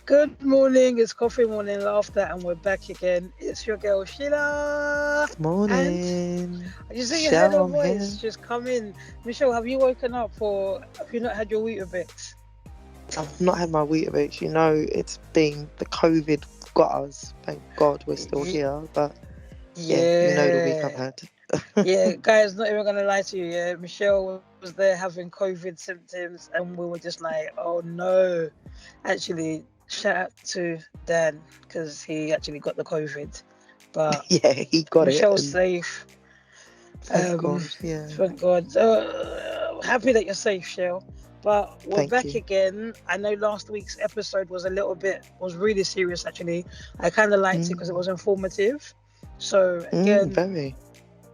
Good morning, it's Coffee Morning Laughter, and we're back again. It's your girl Sheila, Good and morning. you see, you heard Shell, her I'm voice here. just come in. Michelle, have you woken up, or have you not had your Weetabix? I've not had my Weetabix. It's been the COVID got us. Thank God we're still Ye- here. But yeah, the week I've Yeah, had. yeah, guys, not even gonna lie to you. Yeah, Michelle was there having COVID symptoms, and we were just like, "Oh no!" Actually, shout out to Dan because he actually got the COVID, but Yeah, he got it, Michelle's and safe. thank Um, God. Yeah, thank God. Happy that you're safe, Shell. But we're thank back you. again. I know last week's episode was really serious actually. I kind of liked it because it Mm, was informative. So again, very.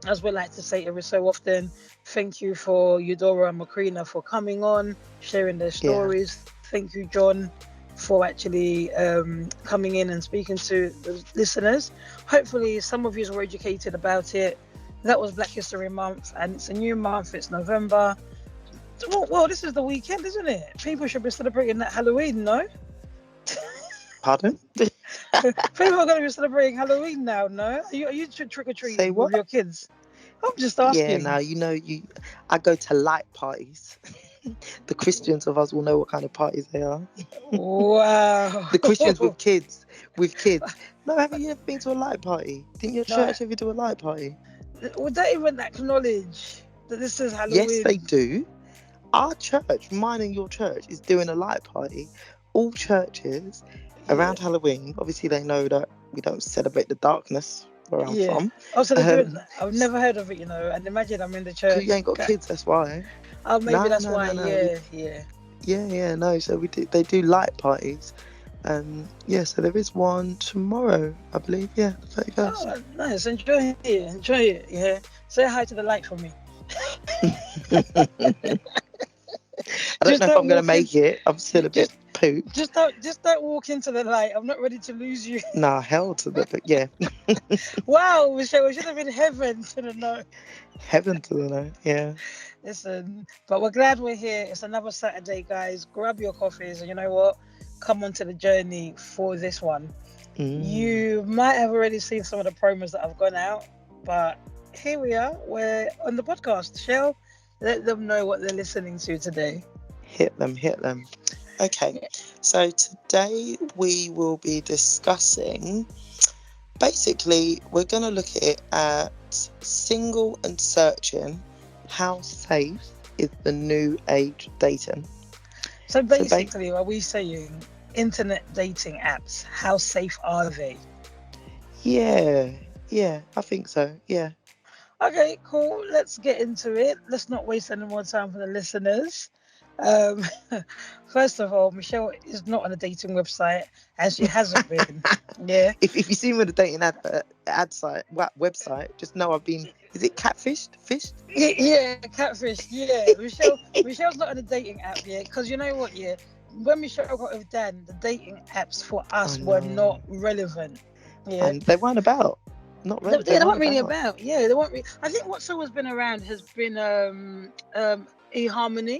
as we like to say every so often, thank you for Eudora and Macrina for coming on, sharing their Yeah. stories. Thank you, John, for actually coming in and speaking to the listeners. Hopefully, some of you were educated about it. That was Black History Month, and it's a new month. It's November. Well, this is the weekend, isn't it? People should be celebrating that Halloween, no? Pardon? People are going to be celebrating Halloween now, no? Are you trick or Say treating with what? your kids? I'm just Yeah. asking. Now you. I go to light parties. The Christians of us will know what kind of parties they are. Wow. The Christians with kids, with kids. No, haven't you ever been to a light party? Didn't your No, church ever do a light party? would that even acknowledge that this is Yes, they Halloween? do. Our church, mine and your church, is doing a light party. All churches Yeah, around Halloween, obviously, they know that we don't celebrate the darkness where I'm yeah. from. Also, they're doing. Um, I've never heard of it, and imagine I'm in the because you church. ain't got kids, that's why. Oh, maybe No, that's no, why. no, no. We Yeah, yeah. Yeah, no. So we do. They do light parties. Yeah. So there is one tomorrow, I believe. Yeah, the 31st. Oh, nice. Enjoy it. Enjoy it. Yeah. Say hi to the light for me. I don't Just know if don't I'm gonna walk in. make it. I'm still a bit Just, pooped. just don't walk into the light. I'm not ready to lose you. Nah, hell to the but yeah, Wow, Michelle, we should have been heaven to the no. heaven to the no. Yeah. Listen, but we're glad we're here. It's another Saturday, guys. Grab your coffees, and you know what? Come onto the journey for this one. Mm. You might have already seen some of the promos that have gone out, but here we are. We're on the podcast. Shell, let them know what they're listening to today. Hit them, hit them. Okay, Yeah. so today we will be discussing. Basically, we're going to look at it at single and searching. How safe is the new age dating? So So, basically, are we saying internet dating apps? How safe are they? yeah, yeah, I think so. Yeah. Okay, cool. Let's get into it. Let's not waste any more time for the listeners. Um, First of all, Michelle is not on a dating website, and she hasn't been. Yeah, If you see me on the dating ad site website, just know I've been. Is it catfished? Fished? yeah, catfish. Yeah, Michelle's not on a dating app yet, because you know what? Yeah, when Michelle got with Dan, the dating apps for I us were not know. relevant. Yeah, And they weren't about. Not they, really. They they weren't weren't really about. about. Yeah, they weren't. I think what's always been around has been eHarmony.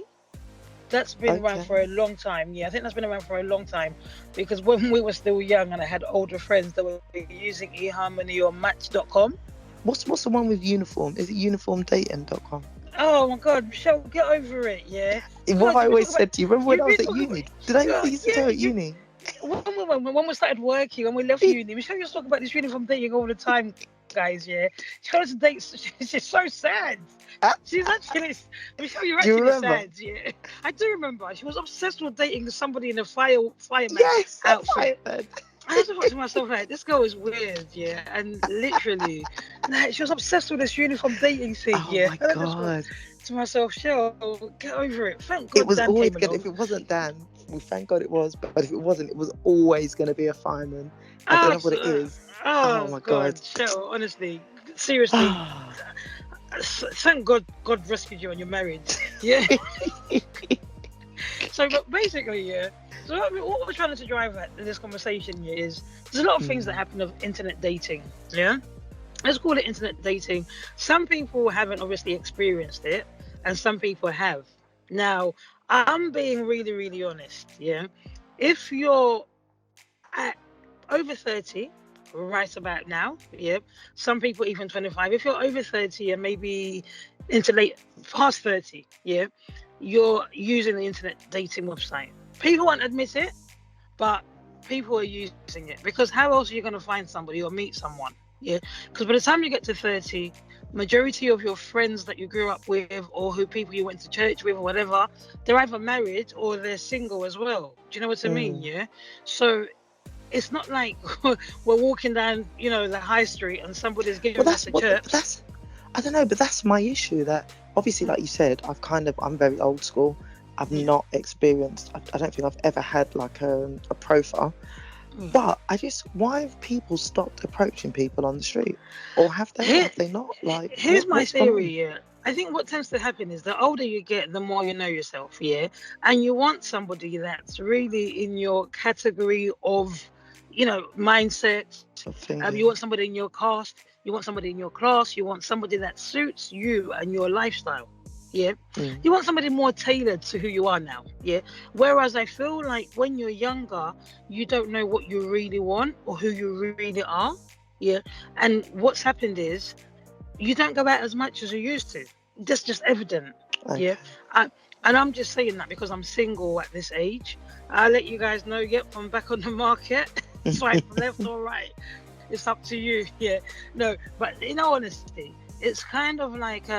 That's been around for a Okay. long time. Yeah, I think that's been around for a long time because when we were still young and I had older friends that were using eHarmony or Match.com. What's the one with uniform? Is it uniformdating.com? Oh my God, Michelle, get over it. Yeah, What God, I you've been always talking about, said to you, remember when you've I was been at talking about, uni? Did I yeah, used to tell you at you. uni? When we started working, when we left uni, Michelle used to talk about this uniform dating all the time, guys. Yeah, she got us dates. She's so sad. Ah, She's actually, Michelle, you're do actually you sad. remember? Yeah, I do remember. She was obsessed with dating somebody in a fireman Yes, a outfit. fireman. I had to thought to myself, like, this girl is weird, yeah. And literally, like, she was obsessed with this uniform dating thing, Oh yeah. my And I just thought God. to myself, Cheryl, get over it. Thank God It Dan was came always gonna, along. if it wasn't Dan, we thank God it was, but if it wasn't, it was always gonna be a fireman. I don't Oh, know what it is. Oh oh my God, God. Cheryl, honestly, seriously, thank God rescued you and you're married. Yeah. So, but basically, yeah. So what we're trying to drive at in this conversation here is there's a lot of things that Mm, happen of internet dating. Yeah. Let's call it internet dating. Some people haven't obviously experienced it, and some people have. Now, I'm being really, really honest. Yeah, if you're at over 30, right about now, yeah. Some people even 25. If you're over 30 and maybe into late past 30, yeah, you're using the internet dating website. People won't admit it, but people are using it because how else are you going to find somebody or meet someone? Yeah, because by the time you get to 30, majority of your friends that you grew up with or who people you went to church with or whatever, they're either married or they're single as well. Do you know what I mean? Yeah. So it's not like we're walking down, the high street and somebody's Well, giving that's us a what. chirp. That's. I don't know, but that's my issue. That obviously, like you said, I'm very old school. I've not experienced. I don't think I've ever had like a profile. But why have people stopped approaching people on the street, or have they? Have they not? Like, Here's my what's gone on? theory. Yeah, I think what tends to happen is the older you get, the more you know yourself. Yeah, and you want somebody that's really in your category of, mindset. You want somebody in your caste. You want somebody in your class. You want somebody that suits you and your lifestyle. Yeah, you want somebody more tailored to who you are now. Yeah, whereas I feel like when you're younger, you don't know what you really want or who you really are. Yeah, and what's happened is you don't go out as much as you used to. That's just evident. Okay. Yeah, and I'm just saying that because I'm single at this age. I'll let you guys know. Yep, I'm back on the market. Swipe left or right. It's up to you. Yeah, no, but in all honesty, it's kind of like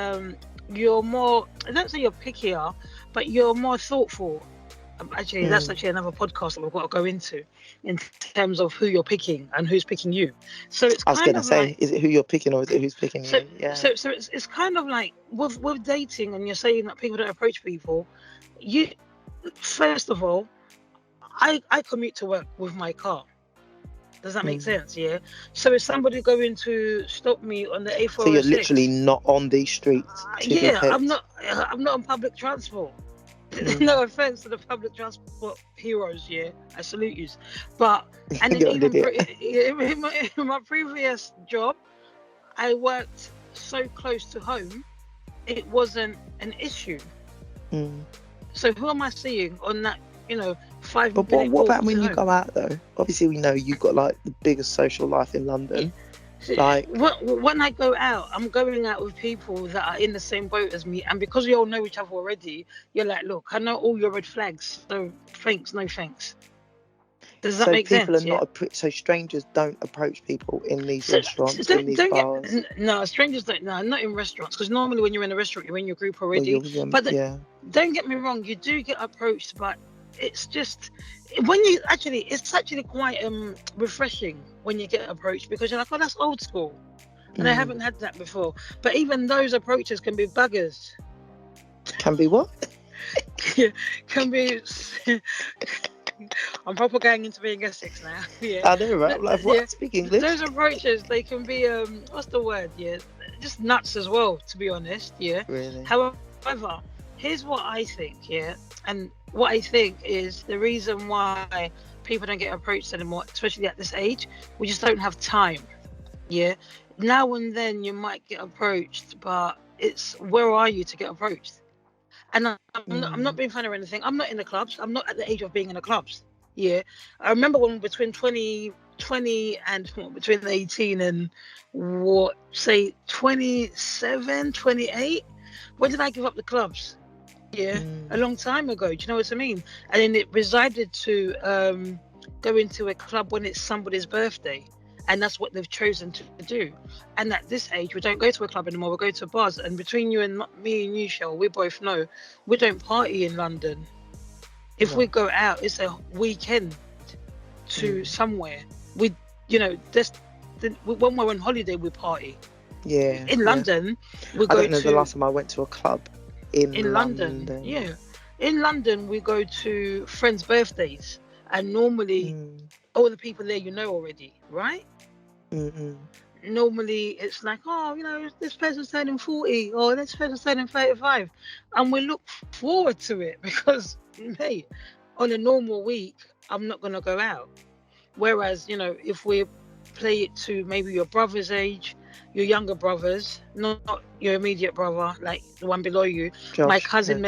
you're more, I don't say you're pickier, but you're more thoughtful. Actually, that's actually another podcast that we've got to go into in terms of who you're picking and who's picking you. So it's I was kind going to of say, like, is it who you're picking or is it who's picking so you? Yeah. so it's kind of like with dating, and you're saying that people don't approach people. You First of all, I commute to work with my car. Does that make sense? Yeah. So is somebody going to stop me on the A406? So you're literally not on these streets to be Yeah, picked. I'm not. I'm not on public transport. No offense to the public transport heroes, yeah, I salute you. But and then You're an even idiot. in my previous job, I worked so close to home, it wasn't an issue. So who am I seeing on that, 5 minute But what walk about when to you home? go out though? Obviously, we know you've got like the biggest social life in London. Like, when I go out, I'm going out with people that are in the same boat as me, and because we all know each other already, you're like, look, I know all your red flags, so thanks, no thanks. Does that so make people sense? are Yeah. not so strangers don't approach people in these So, restaurants, in these don't bars. no, strangers don't. No, not in restaurants, because normally when you're in a restaurant, you're in your group Or already. you're with them, But yeah. don't get me wrong, you do get approached, but it's just when you it's actually quite refreshing when you get approached, because you're like, oh, that's old school, and I haven't had that before. But even those approaches can be buggers. Can be what? Can be. I'm proper going into being Essex now. Yeah. I know, right? I'm like, what? Yeah. Speak English? Those approaches, they can be what's the word? Yeah, just nuts as well, to be honest. Yeah. Really? However, here's what I think. Yeah, and what I think is the reason why people don't get approached anymore, especially at this age, we just don't have time. Yeah. Now and then you might get approached, but it's where are you to get approached? And I'm not being funny or anything. I'm not in the clubs. I'm not at the age of being in the clubs. Yeah. I remember when between 20 and between 18 and say 27, 28. When did I give up the clubs? Yeah. A long time ago. Do you know what I mean? And then it resided to go into a club when it's somebody's birthday. And that's what they've chosen to do. And at this age, we don't go to a club anymore. We go to bars. And between you and me and you, Shell, we both know we don't party in London. If we go out, it's a weekend to somewhere. We, when we're on holiday, we party. Yeah. In London, we go I don't know the last time I went to a club in London. Yeah. In London, we go to friends' birthdays. And normally, all the people there you know already, right? Normally it's like, oh, this person's turning 40 or this person's turning 35, and we look forward to it because, mate, on a normal week I'm not going to go out. Whereas, if we play it to maybe your brother's age, your younger brothers, not your immediate brother, like the one below you, Josh, my cousin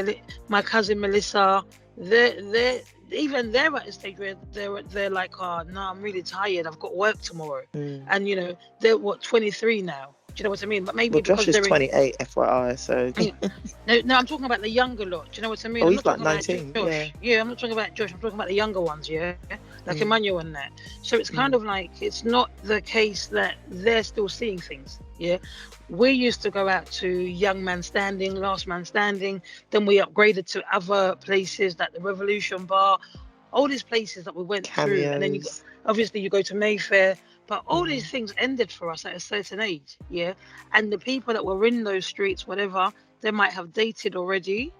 Melissa, they're even they're at a stage where they're like, oh no, I'm really tired, I've got work tomorrow. Mm. And they're 23 now. Do you know what I mean? But maybe Well, Josh because is they're 28, FYI. So. no, I'm talking about the younger lot. Do you know what I mean? Oh, I'm he's not like talking 19. about Josh. Yeah, I'm not talking about Josh. I'm talking about the younger ones. Yeah, like Emmanuel and that. So it's kind of like, it's not the case that they're still seeing things. Yeah, we used to go out to Young Man Standing, Last Man Standing. Then we upgraded to other places like the Revolution Bar, all these places that we went through. And then Cameos. obviously you go to Mayfair. But all these things ended for us at a certain age, yeah? And the people that were in those streets, whatever, they might have dated already.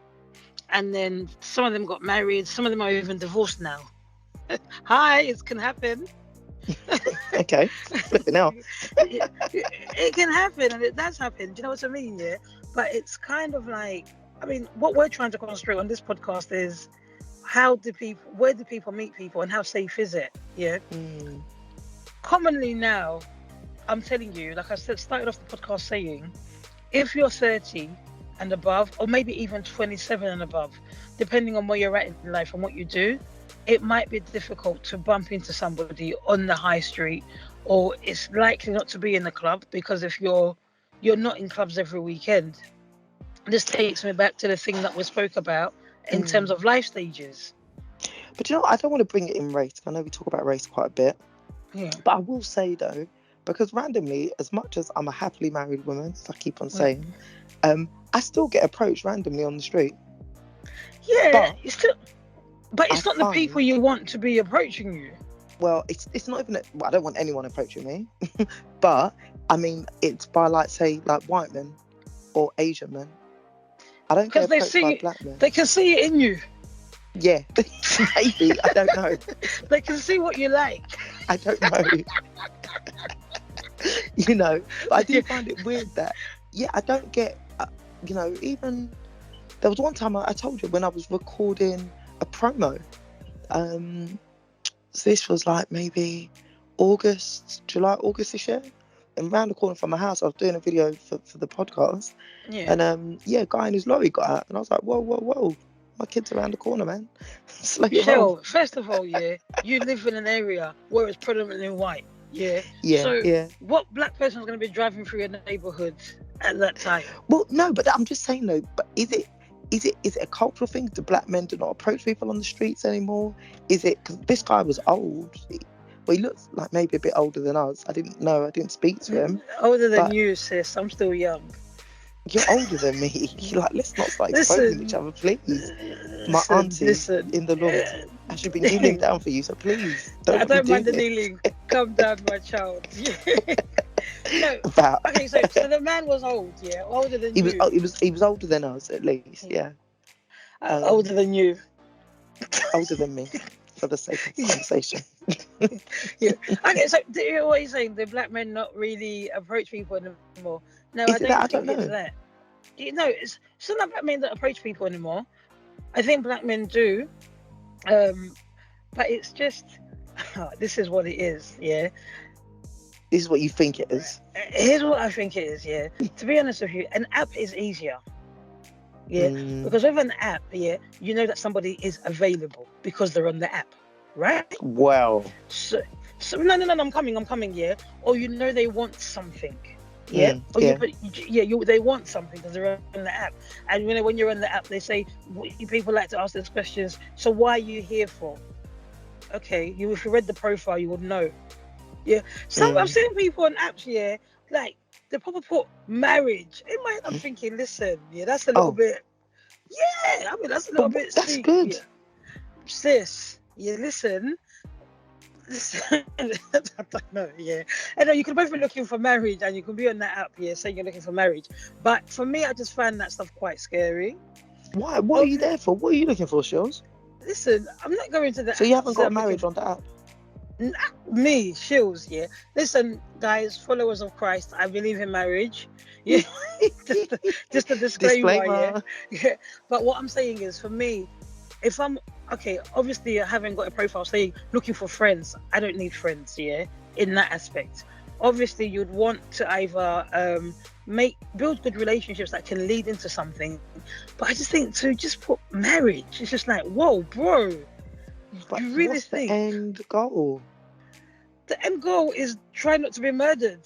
And then some of them got married. Some of them are even divorced now. Hi, it can happen. Okay, flipping out. It can happen, and it does happen. Do you know what I mean, yeah? But it's kind of like, I mean, what we're trying to concentrate on this podcast is where do people meet people and how safe is it, yeah? Commonly now, I'm telling you, like I said, started off the podcast saying, if you're 30 and above, or maybe even 27 and above, depending on where you're at in life and what you do, it might be difficult to bump into somebody on the high street, or it's likely not to be in the club, because if you're not in clubs every weekend. This takes me back to the thing that we spoke about in terms of life stages. But I don't want to bring it in race. I know we talk about race quite a bit. Yeah. But I will say though, because randomly, as much as I'm a happily married woman, as I keep on saying, I still get approached randomly on the street. Yeah, but it's not the find, people you want to be approaching you. Well, it's not even. I don't want anyone approaching me, but I mean, it's by say white men or Asian men. I don't get approached by black men. They can see it in you. Yeah, maybe. I don't know. They can see what you like. I don't know. But I do find it weird that, I don't get, even, there was one time I told you when I was recording a promo, so this was like maybe August this year, and round the corner from my house I was doing a video for the podcast, and a guy in his lorry got out, and I was like, whoa, my kid's around the corner, man. Michelle, first of all, you live in an area where it's predominantly white, So what black person is going to be driving through your neighborhood at that time? Well, no, but I'm just saying though. But is it a cultural thing? Do black men do not approach people on the streets anymore? Is it because this guy was old? Well, he looks like maybe a bit older than us. I didn't know. I didn't speak to him. Older than you, sis. I'm still young. You're older than me. Let's not start exposing each other, please. My auntie in the Lord, I should be kneeling down for you, so please. I don't mind the kneeling. Come down, my child. No. Okay, so the man was old, older than you. He was older than us, at least, older than you. Older than me, for the sake of conversation. Okay, so what are you saying? The black men not really approach people anymore? No, I don't know. It's that. It's not black men that approach people anymore. I think black men do, but it's just this is what it is. Yeah, this is what you think it is. Here's what I think it is. Yeah, to be honest with you, an app is easier. Yeah, because with an app, you know that somebody is available because they're on the app, right? Wow. So no, I'm coming. Yeah, or they want something. They want something because they're on the app, and when you're on the app, they say people like to ask those questions. So why are you here for? Okay, if you read the profile, you would know. Yeah, I've seen people on apps. Like they probably put marriage. In my head, I'm thinking, listen, that's a little bit. Yeah, I mean that's a little bit. That's good, sis. Listen. I don't know, I know you can both be looking for marriage and you can be on that app saying you're looking for marriage, but for me I just find that stuff quite scary. Why? What are you there for? What are you looking for, Shills? Listen, I'm not going to that. So you haven't got marriage on the app? Me, Shills, listen guys, followers of Christ, I believe in marriage. Just a disclaimer. But what I'm saying is, for me, if I'm obviously I haven't got a profile saying looking for friends. I don't need friends, in that aspect. Obviously, you'd want to either build good relationships that can lead into something. But I just think to just put marriage, it's just like, whoa, bro. But You really what's the think end goal? the end goal is try not to be murdered?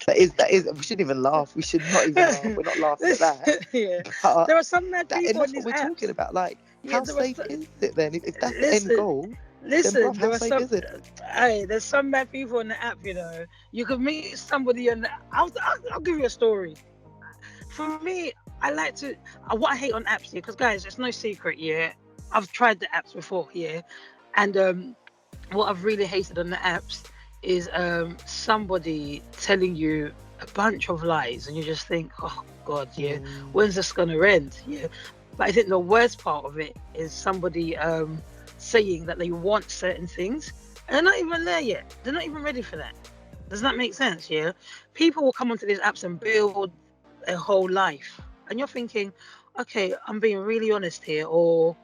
That is. We shouldn't even laugh. We should not even laugh. We're not laughing at that. Yeah. But There are some mad and people on that's what these we're talking apps. about. Like, Yeah, how safe is it then? If that's the end listen, goal, then bruv, listen. how There are safe some. is it? Hey, there's some mad people on the app. You know, you could meet somebody and I'll give you a story. For me, I like to. What I hate on apps here, because guys, it's no secret. Yeah, I've tried the apps before. Yeah, and what I've really hated on the apps is somebody telling you a bunch of lies and you just think, oh god, yeah, Mm, when's this gonna end? Yeah. But I think the worst part of it is somebody saying that they want certain things and they're not even there yet. They're not even ready for that. Does that make sense? Yeah. People will come onto these apps and build a whole life. And you're thinking, okay, I'm being really honest here, or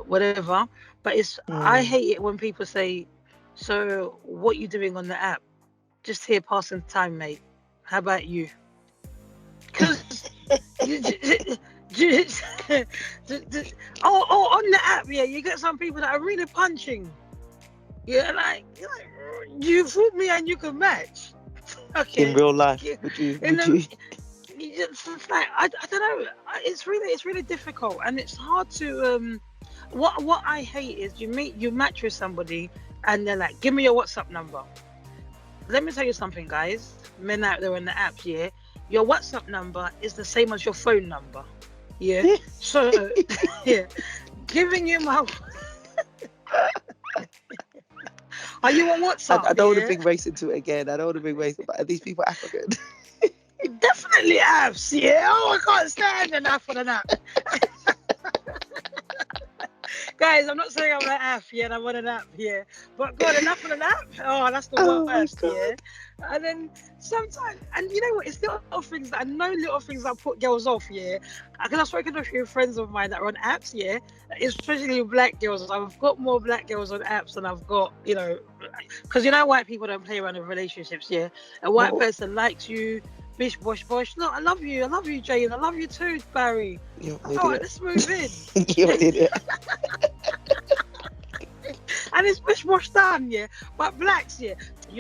whatever. But I mm. hate it when people say, so what you doing on the app? Just here passing time, mate. How about you? Because on the app, yeah, you get some people that are really punching. Yeah, you fooled me and you can match. In Okay. real life, Yeah. would you? In Would you? it's like I don't know. It's really difficult, and it's hard to What I hate is you match with somebody, and they're like, "Give me your WhatsApp number." Let me tell you something, guys. Men out there on the apps, yeah. Your WhatsApp number is the same as your phone number, yeah. So, yeah, giving you my. Are you on WhatsApp? I don't want to Yeah. bring race into it again. I don't want to bring race, but are these people African? Definitely apps, yeah. Oh, I can't stand an app on an app. Guys, I'm not saying I'm an app, yeah, and I'm on an app, yeah. But God, an app on an app? Oh, that's the Oh my worst, god. yeah. And then sometimes, and you know what, it's little things that I know, little things that put girls off, yeah. Because I've spoken to a few friends of mine that are on apps, yeah, especially black girls. I've got more black girls on apps than I've got, because white people don't play around with relationships, yeah. A white Well, person likes you, bish, bosh, bosh. Look, I love you, Jane. I love you too, Barry. you're an All right, idiot. let's move in. You're an idiot. And it's bish bosh done, yeah. But blacks, yeah,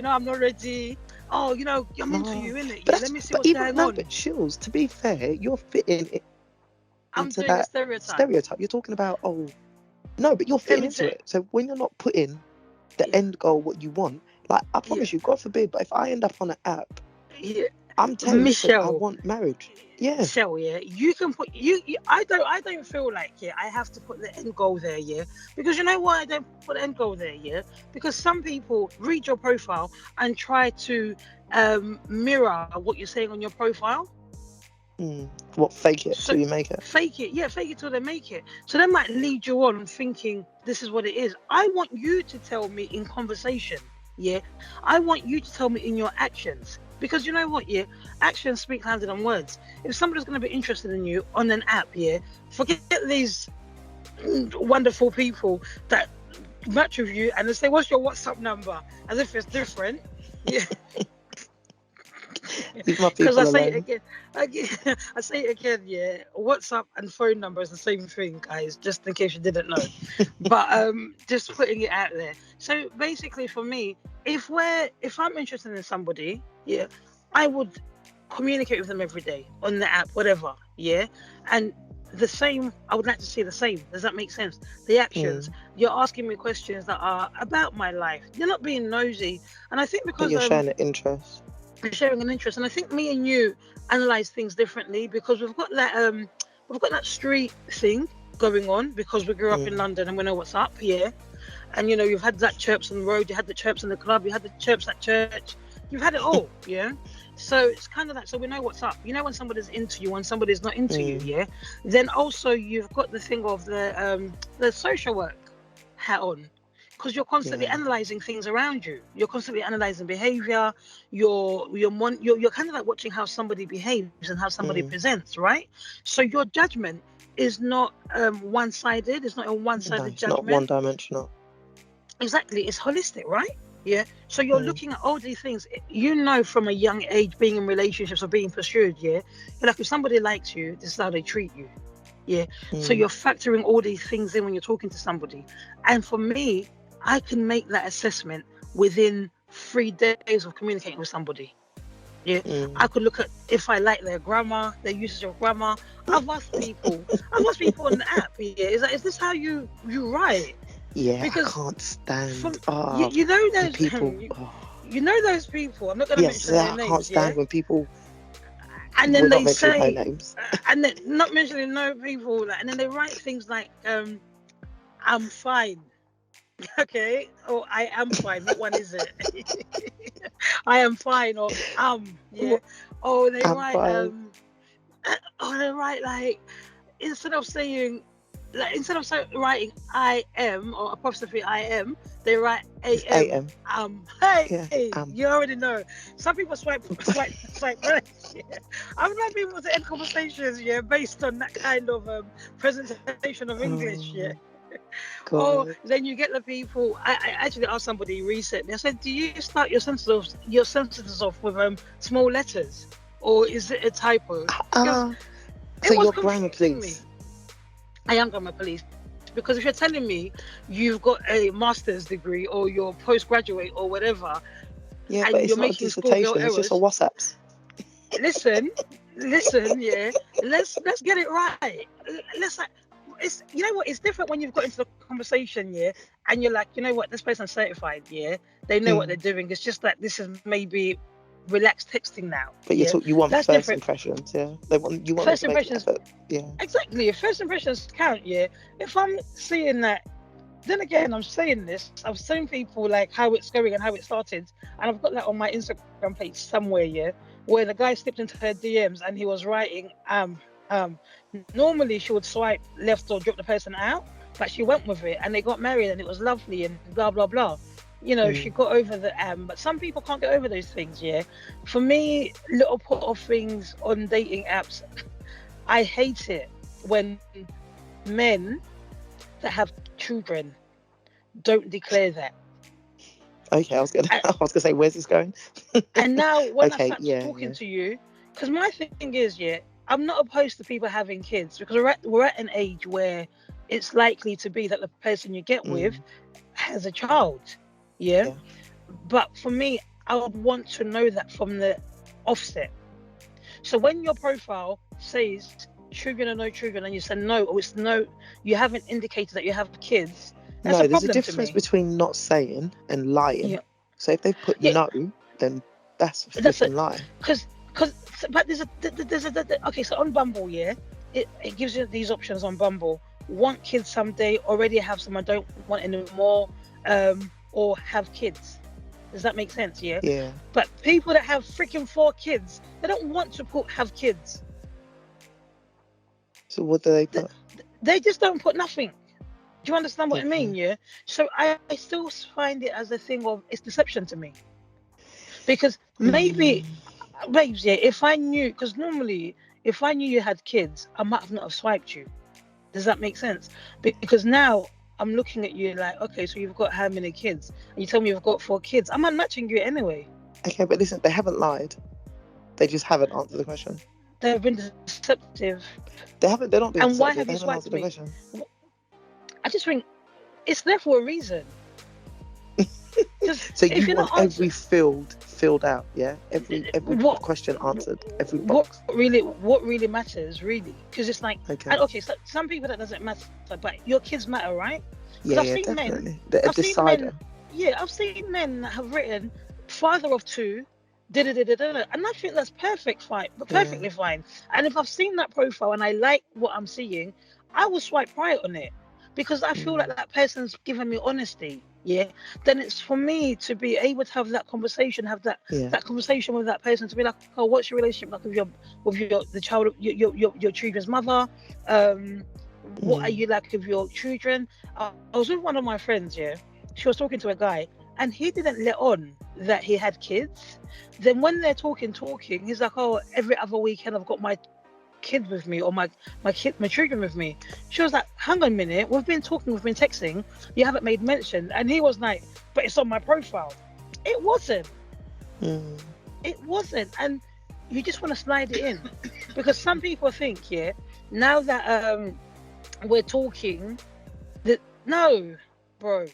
I'm not ready. Oh, I'm into No, you, innit? but Yeah, let me see but what's even going no, on. but Shills, to be fair, you're fitting I'm into doing a that stereotype. stereotype. You're talking about, oh no, but you're Let fitting me into tell it. So when you're not putting the yeah, end goal, what you want, like I yeah, promise you, God forbid, but if I end up on an app, yeah. I'm telling, listen, I Michelle, want marriage. Yeah. Michelle, yeah, you can put I don't feel like, yeah, I have to put the end goal there, yeah, because you know why I don't put the end goal there, yeah, because some people read your profile and try to mirror what you're saying on your profile. Mm. What, fake it So till you make it? fake it till they make it. So they might lead you on thinking this is what it is. I want you to tell me in conversation. Yeah. I want you to tell me in your actions. Because you know what, yeah, actions speak louder than words. If somebody's going to be interested in you on an app, yeah, forget these wonderful people that match with you and they say, "What's your WhatsApp number?" As if it's different. Yeah. Leave my Because I people say it alone. again, I say it again, yeah. WhatsApp and phone number is the same thing, guys. Just in case you didn't know, but just putting it out there. So basically, for me, if I'm interested in somebody, yeah, I would communicate with them every day on the app, whatever, yeah, and the same. I would like to see the same. Does that make sense? The actions. Mm. You're asking me questions that are about my life. You're not being nosy, and I think But because you're showing an interest. sharing an interest, and I think me and you analyze things differently because we've got that street thing going on because we grew up in Mm. London and we know what's up here. And you've had that chirps on the road, you had the chirps in the club, you had the chirps at church, you've had it all, yeah. So it's kind of that. So we know what's up. When somebody's into you, when somebody's not into you, Mm. yeah. Then also you've got the thing of the social work hat on, because you're constantly Yeah. analyzing things around you. You're constantly analyzing behavior. You're kind of like watching how somebody behaves and how somebody Mm. presents, right? So your judgment is not one-sided. It's not a No, one-sided it's not one judgment. dimensional. Exactly, it's holistic, right? Yeah. So you're looking at all these things, from a young age, being in relationships or being pursued. Yeah. Like if somebody likes you, this is how they treat you. Yeah. So you're factoring all these things in when you're talking to somebody. And for me, I can make that assessment within 3 days of communicating with somebody. Yeah. I could look at if I like their grammar, their usage of grammar. I've asked people on the app, yeah, is this how you write? Yeah, Because I can't stand from you know when those people. you know those people. I'm not going to Yes, mention their I can't names, yeah. stand when people. And We're then not they mentioning no say, names. and then not mentioning no people, and then they write things like, "I'm fine." Okay, or I am fine. What one is it? I am fine, or yeah. Oh, they I'm write fine. they write like instead of saying writing I am or apostrophe I am, they write AM. AM. Hey, Yeah. you already know. Some people swipe right. Yeah. I've known people to end conversations, yeah, based on that kind of presentation of English, yeah. Or God. then you get the people. I actually asked somebody recently. I said, "Do you start your sentences off with small letters, or is it a typo?" Because So it was you're grammar confusing me. police. I am grammar police because if you're telling me you've got a master's degree or you're postgraduate or whatever, Yeah, but and it's you're not a making schoolgirl dissertation. It's just a errors, WhatsApps. listen, yeah, let's get it right. Let's it's what, it's different when you've got into the conversation, yeah, and you're like, this person's certified, yeah, they know what they're doing. It's just that this is maybe relaxed texting now, But yeah, you want that's first different. impressions, yeah. You want them First to make an impressions, effort, yeah. exactly. First impressions count, yeah. If I'm seeing that, then again, I'm saying this. I've seen people like how it's going and how it started, and I've got that on my Instagram page somewhere, yeah, where the guy slipped into her DMs and he was writing, normally she would swipe left or drop the person out, but she went with it and they got married and it was lovely and blah blah blah. She got over the but some people can't get over those things, yeah. For me, little put off things on dating apps, I hate it when men that have children don't declare that. Okay, I was And, gonna say, where's this going? and now when I Okay, start yeah. talking to you, because my thing is, yeah, I'm not opposed to people having kids because we're at an age where it's likely to be that the person you get with has a child, yeah? But for me, I would want to know that from the offset. So when your profile says children or no children, and you say no, or it's no, you haven't indicated that you have kids. That's No, a there's a problem to difference me. between not saying and lying. Yeah, So if they put yeah, no, then that's a that's it. flipping lie. Because but okay. So on Bumble, yeah, it gives you these options on Bumble. Want kids someday, already have some, I don't want any more, or have kids. Does that make sense? Yeah. Yeah. But people that have freaking 4 kids, they don't want to have kids. So what do they put? They just don't put nothing. Do you understand what I mean? Yeah. So I still find it as a thing of it's deception to me. Because maybe, babes, yeah, if I knew, because normally if I knew you had kids, I might have not have swiped you. Does that make sense? Because now I'm looking at you like, okay, so you've got how many kids? And you tell me you've got 4 kids. I'm unmatching you anyway. Okay, but listen, they haven't lied. They just haven't answered the question. They've been deceptive. They're not being And deceptive. why have They you haven't swiped answered the me? question. I just think it's there for a reason. So you want every field filled out, yeah? Every question answered, every box. What really matters, really? Because it's like, okay, so some people that doesn't matter, but your kids matter, right? Yeah, I've seen definitely. I've seen men that have written father of 2, and I think that's perfectly fine. And if I've seen that profile and I like what I'm seeing, I will swipe right on it because I feel like that person's giving me honesty. Yeah, then it's for me to be able to have that conversation, that conversation with that person, to be like, oh, what's your relationship like with the child, your children's mother? What are you like with your children? I was with one of my friends, yeah. She was talking to a guy, and he didn't let on that he had kids. Then when they're talking, he's like, oh, every other weekend I've got my kid with me or my children with me. She was like, hang on a minute, we've been talking, we've been texting, you haven't made mention. And he was like, but it's on my profile. It wasn't. Mm. It wasn't. And you just want to slide it in. Because some people think, yeah, now that we're talking, that no, bro.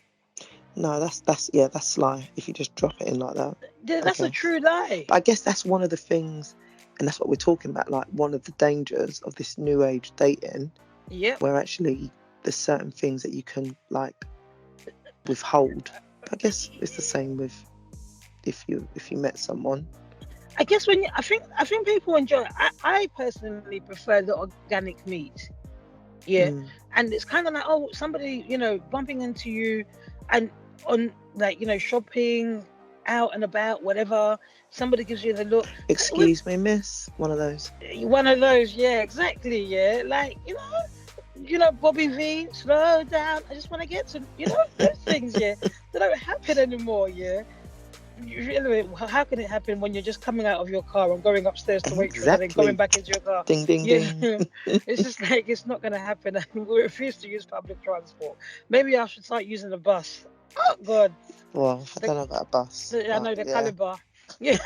No, that's sly. If you just drop it in like that. That's a Okay. true lie. But I guess that's one of the things, and that's what we're talking about. Like one of the dangers of this new age dating, Yep. where actually there's certain things that you can like withhold. I guess it's the same with if you met someone. I guess I think people enjoy. I personally prefer the organic meat. Yeah, Mm. and it's kind of like, oh, somebody, bumping into you, and on, like, shopping, out and about, whatever. Somebody gives you the look. Excuse me, miss. One of those. One of those, yeah, exactly, yeah. Like, Bobby V, slow down. I just want to get to, those things, yeah. They don't happen anymore, yeah. Anyway, how can it happen when you're just coming out of your car and going upstairs to waitress and then going back into your car? Ding, ding, ding. It's just like, it's not going to happen. And we refuse to use public transport. Maybe I should start using a bus. Oh, God. Well, I don't know about a bus. I know the yeah. caliber. Yeah.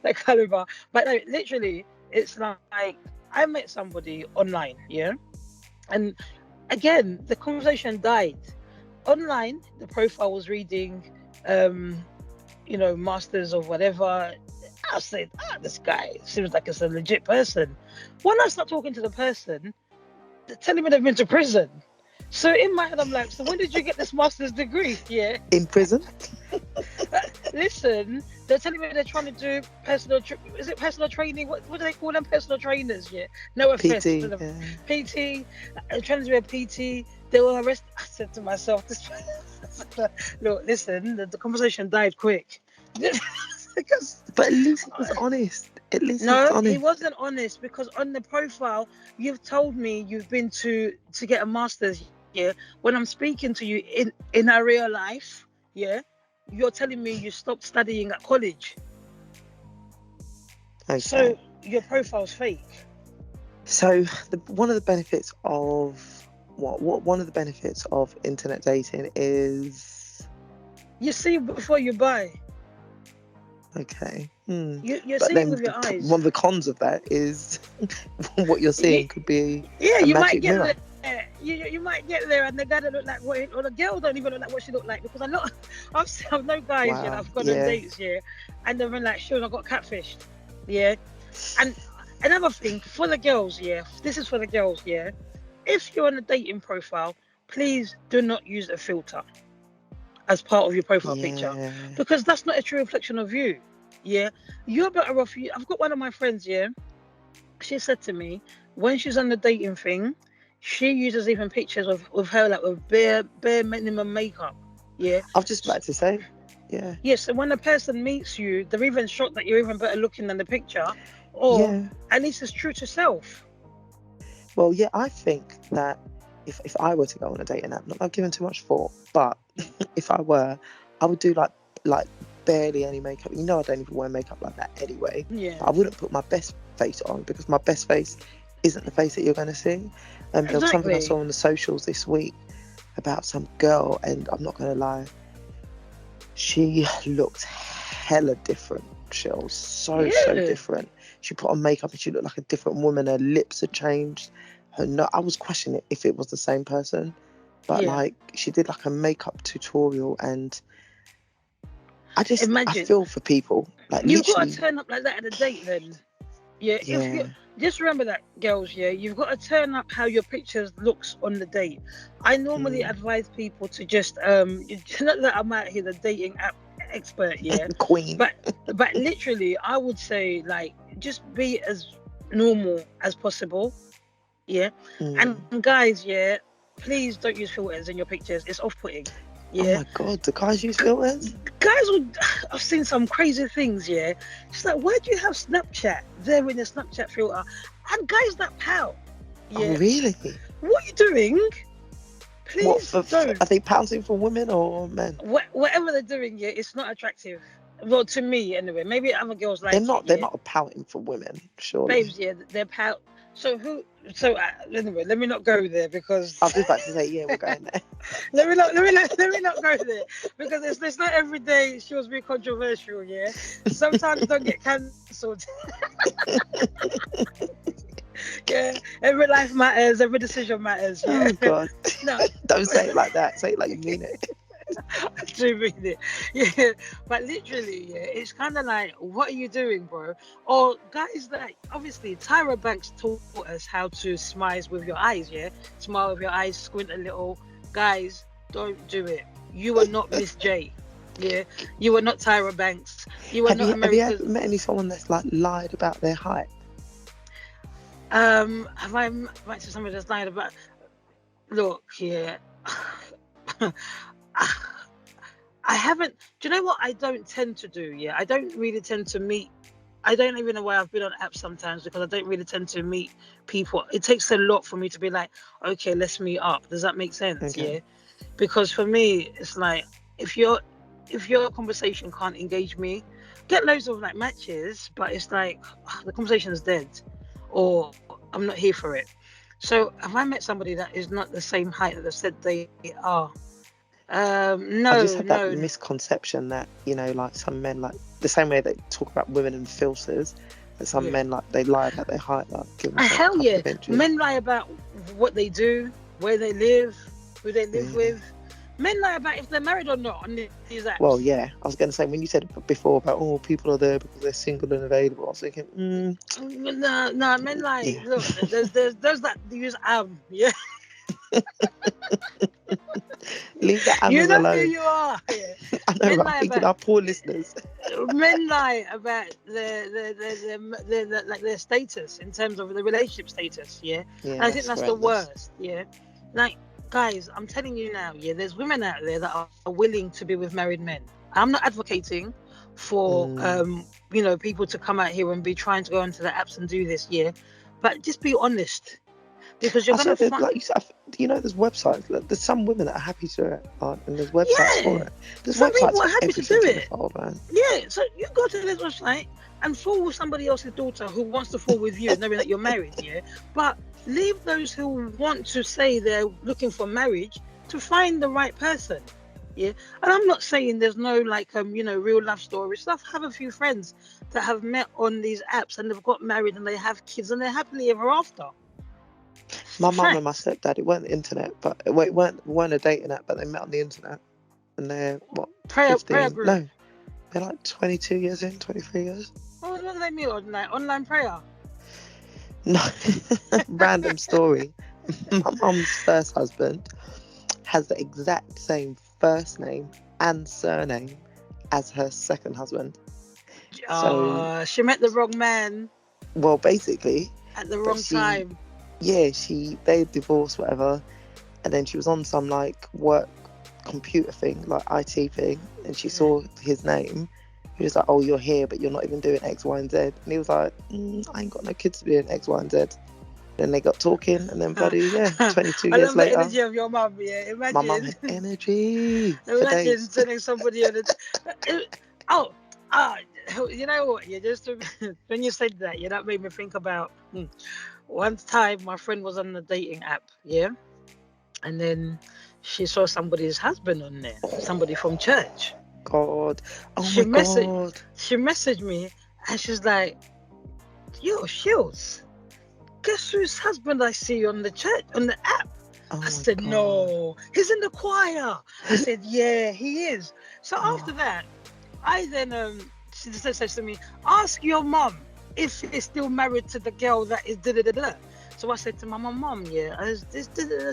The caliber. But no, literally, it's like, I met somebody online, yeah? And again, the conversation died. Online, the profile was reading, masters of whatever. I said, this guy seems like it's a legit person. When I start talking to the person, they're telling me they've been to prison. So in my head, I'm like, so when did you get this master's degree? Yeah. In prison? Listen, they're telling me they're trying to do personal training? What do they call them? Personal trainers, yeah. No offense PT, to them. yeah. PT, trying to do a PT. They were arrested. I said to myself, look, listen, the conversation died quick. Because, but at least it was honest. At least no, it's honest. he wasn't honest, because on the profile, you've told me you've been to get a master's. Yeah, when I'm speaking to you in our real life, yeah, you're telling me you stopped studying at college. Okay. So your profile's fake. So one of the benefits of one of the benefits of internet dating is you see before you buy. Okay. You're but seeing then with your eyes. One of the cons of that is what you're seeing could be a you magic mirror. There. You might get there and the guy don't look like what, or the girl don't even look like what she looked like, because I've no guys wow. I've gone on dates and they've been like, sure, I got catfished, and another thing for the girls, this is for the girls, if you're on a dating profile, please do not use a filter as part of your profile picture, because that's not a true reflection of you. You're better off. I've got one of my friends, she said to me, when she's on the dating thing, she uses even pictures of her like with bare minimum makeup. I was just about to say, so when a person meets you, they're even shocked that you're even better looking than the picture, or at least it's true to self. Well, I think that if I were to go on a dating app, not giving too much thought, but if I were, I would do like barely any makeup. I don't even wear makeup like that anyway. But I wouldn't put my best face on, because my best face isn't the face that you're going to see. There was something I saw on the socials this week about some girl, and I'm not going to lie, she looked hella different. She was so different. She put on makeup and she looked like a different woman. Her lips had changed. I was questioning if it was the same person, but like she did like a makeup tutorial, and I feel for people. Like you've got to turn up like that at a date, then. If you just remember that, girls, you've got to turn up how your pictures looks on the date. I normally advise people to just not that I'm out here the dating app expert, queen, but literally I would say, like, just be as normal as possible, and guys, please don't use filters in your pictures. It's off-putting. Oh my god, do guys use filters? I've seen some crazy things, It's like, why do you have Snapchat there in the Snapchat filter? And guys that pout. Oh, really? What are you doing? Please don't. Are they pouncing for women or men? Whatever they're doing, it's not attractive. Well, to me, anyway. Maybe other girls like They're not pouting for women, surely. Babes, they're pout. So who? So anyway, let me not go there because I was just about to say, yeah, we're going there. let me not go there because it's not every day she was being controversial. Yeah, sometimes don't get cancelled. Yeah, every life matters, every decision matters. Yeah, Oh God, no, don't say it like that. Say it like you mean it. I do mean it. Yeah, but literally, yeah, it's kind of like, what are you doing, bro? Or guys, like obviously, Tyra Banks taught us how to smile with your eyes. Yeah, smile with your eyes, squint a little. Guys, don't do it. You are not Miss J. Yeah, you are not Tyra Banks. You are not Have you ever America's. met someone that's like lied about their height? Have I met somebody that's lying about? Look, yeah. I haven't. Do you know what I don't tend to do? Yeah, I don't really tend to meet. I don't even know why I've been on apps sometimes because I don't really tend to meet people. It takes a lot for me to be like, okay, let's meet up. Does that make sense? Okay. Yeah, because for me, it's like if your conversation can't engage me, get loads of like matches, but it's like the conversation is dead, or I'm not here for it. So have I met somebody that is not the same height that they said they are? I just No, have that no. misconception that, you know, like some men, like the same way they talk about women and filters, that some Yeah. men, like, they lie about their height, like give themselves a Hell couple yeah. of inches. Men lie about what they do, where they live, who they live Yeah. with. Men lie about if they're married or not on these apps. Well, yeah, I was going to say, when you said before about, oh, people are there because they're single and available, I was thinking, No, men lie. yeah. Look, there's that use yeah. Leave the You ammers know who alone. you are. Yeah. I know, Men but I'm lie thinking about our poor listeners. men lie about like their status in terms of the relationship status, yeah. Yeah, And I think that's that's the horrendous. worst, yeah. Like guys, I'm telling you now, yeah, there's women out there that are willing to be with married men. I'm not advocating for Mm. people to come out here and be trying to go onto the apps and do this, yeah. But just be honest because you're I gonna said, find, like you said, you know, there's websites. Like, there's some women that are happy to it, like, and there's websites for yeah. it. There's Some websites people are for happy to do everything in it. this world, man. Yeah, so you go to this website and fall with somebody else's daughter who wants to fall with you, knowing that you're married, yeah. But leave those who want to say they're looking for marriage to find the right person, yeah. And I'm not saying there's no like real love story stuff. I have a few friends that have met on these apps and they've got married and they have kids and they're happily ever after. It's My a mum and my fact. stepdad, it weren't the internet, but it weren't a dating app, but they met on the internet, and they're what, Prayer 15? group. No, they're like 22 years in, 23 years. What do they mean on like online prayer? No, random story. My mum's first husband has the exact same first name and surname as her second husband. So, She met the wrong man well, basically, at the but wrong time. they divorced, whatever, and then she was on some like work computer thing, like IT thing, and she saw his name. He was like, "Oh, you're here, but you're not even doing X, Y, and Z." And he was like, "I ain't got no kids to be doing X, Y, and Z." Then they got talking, and then bloody 22 I years love the later, energy of your mum. Yeah, my mum imagine, had energy for imagine days. telling somebody on oh, ah, you know what? Yeah, when you said that, yeah, that made me think about one time my friend was on the dating app, yeah, and then she saw somebody's husband on there, somebody from church. God, oh She my messaged, God. she messaged me, and she's like, "Yo, Shields, guess whose husband I see on the church on the app?" Oh I my said, God. "No, he's in the choir." I said, "Yeah, he is." So after Oh, that, I then she says to me, "Ask your mum if he's still married to the girl that is da da da da." So I said to my mum, "Yeah, is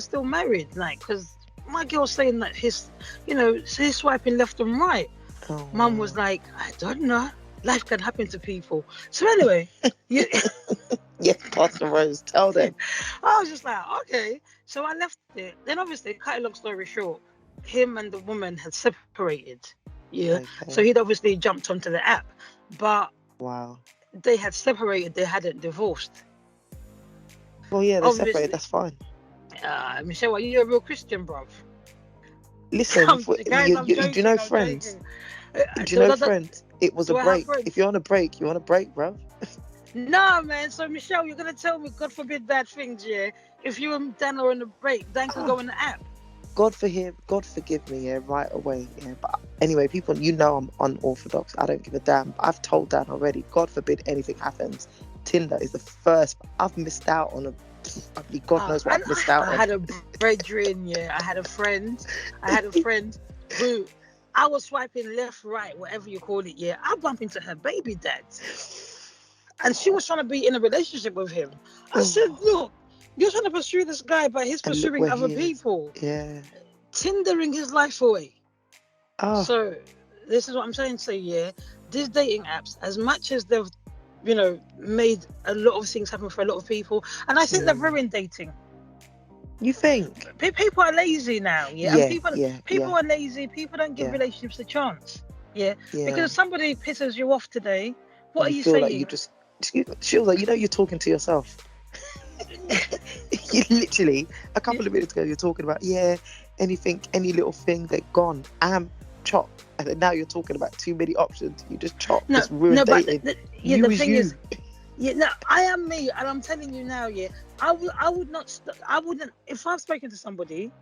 still married? Like, because my girl's saying that he's swiping left and right." oh Mum was wow. like, "I don't know. Life can happen to people." So anyway, you, Yes, Pastor Rose, tell them. I was just like, okay. So I left it. Then obviously, cut a long story short, him and the woman had separated. Yeah. So Okay. he'd obviously jumped onto the app. But Wow. they had separated, they hadn't divorced. Well, yeah, they're separated. Obviously. That's fine. Michelle, are you a real Christian, bruv? Listen, Guys, I'm do you joking, know I'm Friends? joking. Do you Do, know do, do, Friends? It was a do I have break. If friends? you're on a break, you're on a break, bruv. Nah, man. So Michelle, you're gonna tell me, God forbid, bad things, yeah? If you and Dan are on a break, Dan can go Ah, in the app. God forgive me, yeah, right away, yeah. But anyway, people, you know I'm unorthodox. I don't give a damn. I've told Dan already. God forbid anything happens. Tinder is the first. I've missed out on a. I mean, God knows what And I've missed out I on. had a brethren, yeah. I had a friend who I was swiping left, right, whatever you call it, yeah. I bump into her baby dad. And she was trying to be in a relationship with him. I said, Oh, look, you're trying to pursue this guy, but he's and look pursuing where other he is. people, Yeah. Tindering his life away. Oh. So this is what I'm saying to you, yeah. These dating apps, as much as they've, made a lot of things happen for a lot of people, and I think they've Mm. ruined dating. You think? People are lazy now, yeah, and Yeah. people Yeah. people Yeah. are lazy. People don't give Yeah. relationships a chance, yeah, Yeah. because somebody pisses you off today. What are You you feel like you saying? just. She was like, you're talking to yourself. You literally a Yeah, couple of minutes ago you're talking about any little thing they're gone. Chop, and then now you're talking about too many options. You just chop, no, just ruin no, but dating. yeah, You the is thing is, you. yeah, no, I am me, and I'm telling you now, yeah, I would not, I wouldn't, if I've spoken to somebody,